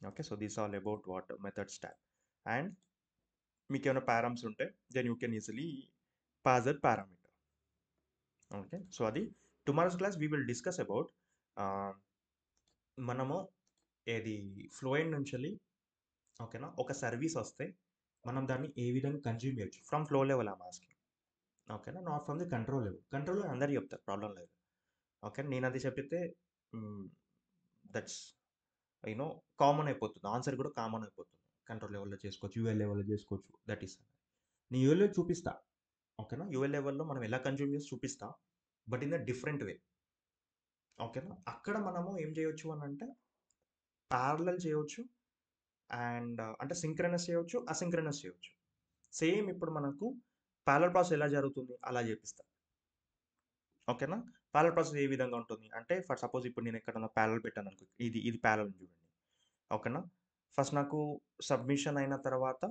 [SPEAKER 1] Okay. So this all about what method stack. And మీకేమైనా పారామ్స్ ఉంటే then you can easily pass that parameter. Okay. So అది tomorrow's class we will discuss about మనము ఏది ఫ్లోయెంట్ నుంచెల్లి ఓకేనా ఒక సర్వీస్ వస్తే మనం దాన్ని ఏ విధంగా కన్జ్యూమ్ చేయొచ్చు from flow level I'm asking. ఓకేనా. Not from the control level. Control level అందరూ చెప్తారు ప్రాబ్లం లేదు. ఓకే. నేను అది చెప్పితే దట్స్ యూనో కామన్ అయిపోతుంది. ఆన్సర్ కూడా కామన్ అయిపోతుంది. కంట్రోల్ లెవెల్‌లో చేసుకోవచ్చు, యూఎల్ లెవెల్‌లో చేసుకోవచ్చు. దట్ ఈస్ నేను యూఎల్‌లో చూపిస్తా. ఓకేనా. యూఎల్ లెవెల్‌లో మనం ఎలా కన్జ్యూమ్ చేసి చూపిస్తా. But in a different way. ఓకేనా. అక్కడ మనము ఏం చేయొచ్చు అనంటే పారలెల్ చేయొచ్చు అండ్ అంటే సింక్రనస్ చేయొచ్చు, అసింక్రనస్ చేయొచ్చు. సేమ్ ఇప్పుడు మనకు పారలెల్ ప్రాసెస్ ఎలా జరుగుతుంది అలా చేపిస్తా. ఓకేనా. పారలెల్ ప్రాసెస్ ఏ విధంగా ఉంటుంది అంటే ఫర్ సపోజ్ ఇప్పుడు నేను ఎక్కడన్నా పారలెల్ పెట్టాననుకో ఇది పారలెల్ చూడండి. ఓకేనా. ఫస్ట్ నాకు సబ్మిషన్ అయిన తర్వాత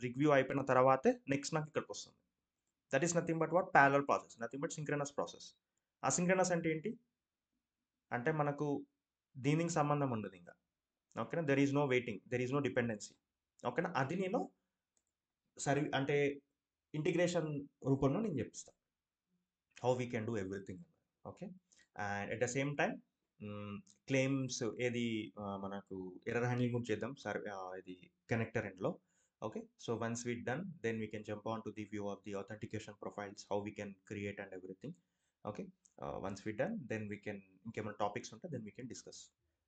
[SPEAKER 1] రివ్యూ అయిపోయిన తర్వాతే నెక్స్ట్ నాకు ఇక్కడికొస్తుంది. That is nothing but what parallel process. Nothing but synchronous process. Asynchronous అంటే ఏంటి? అంటే మనకు దీనికి సంబంధం ఉండదింక. ఓకేనా. There is no waiting. There is no dependency. ఓకేనా. అది నేను అంటే ఇంటిగ్రేషన్ రూపంలో నేను చెప్పిస్తా. How we can do everything. Okay. And at the same time claims ఏది మనకు ఎర్రర్ హ్యాండ్లింగ్ కూడా చేద్దాం సార్ ఇది కనెక్టర్ ఎండ్‌లో. Okay. So once we done then we can jump on to the view of the authentication profiles how we can create and everything. Okay. Once we done then we can ఇంకేమైనా topics ఉంటే then we can discuss.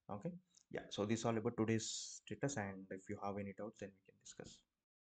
[SPEAKER 1] Okay. Yeah. So this all about today's status and if you have any doubts then we can discuss.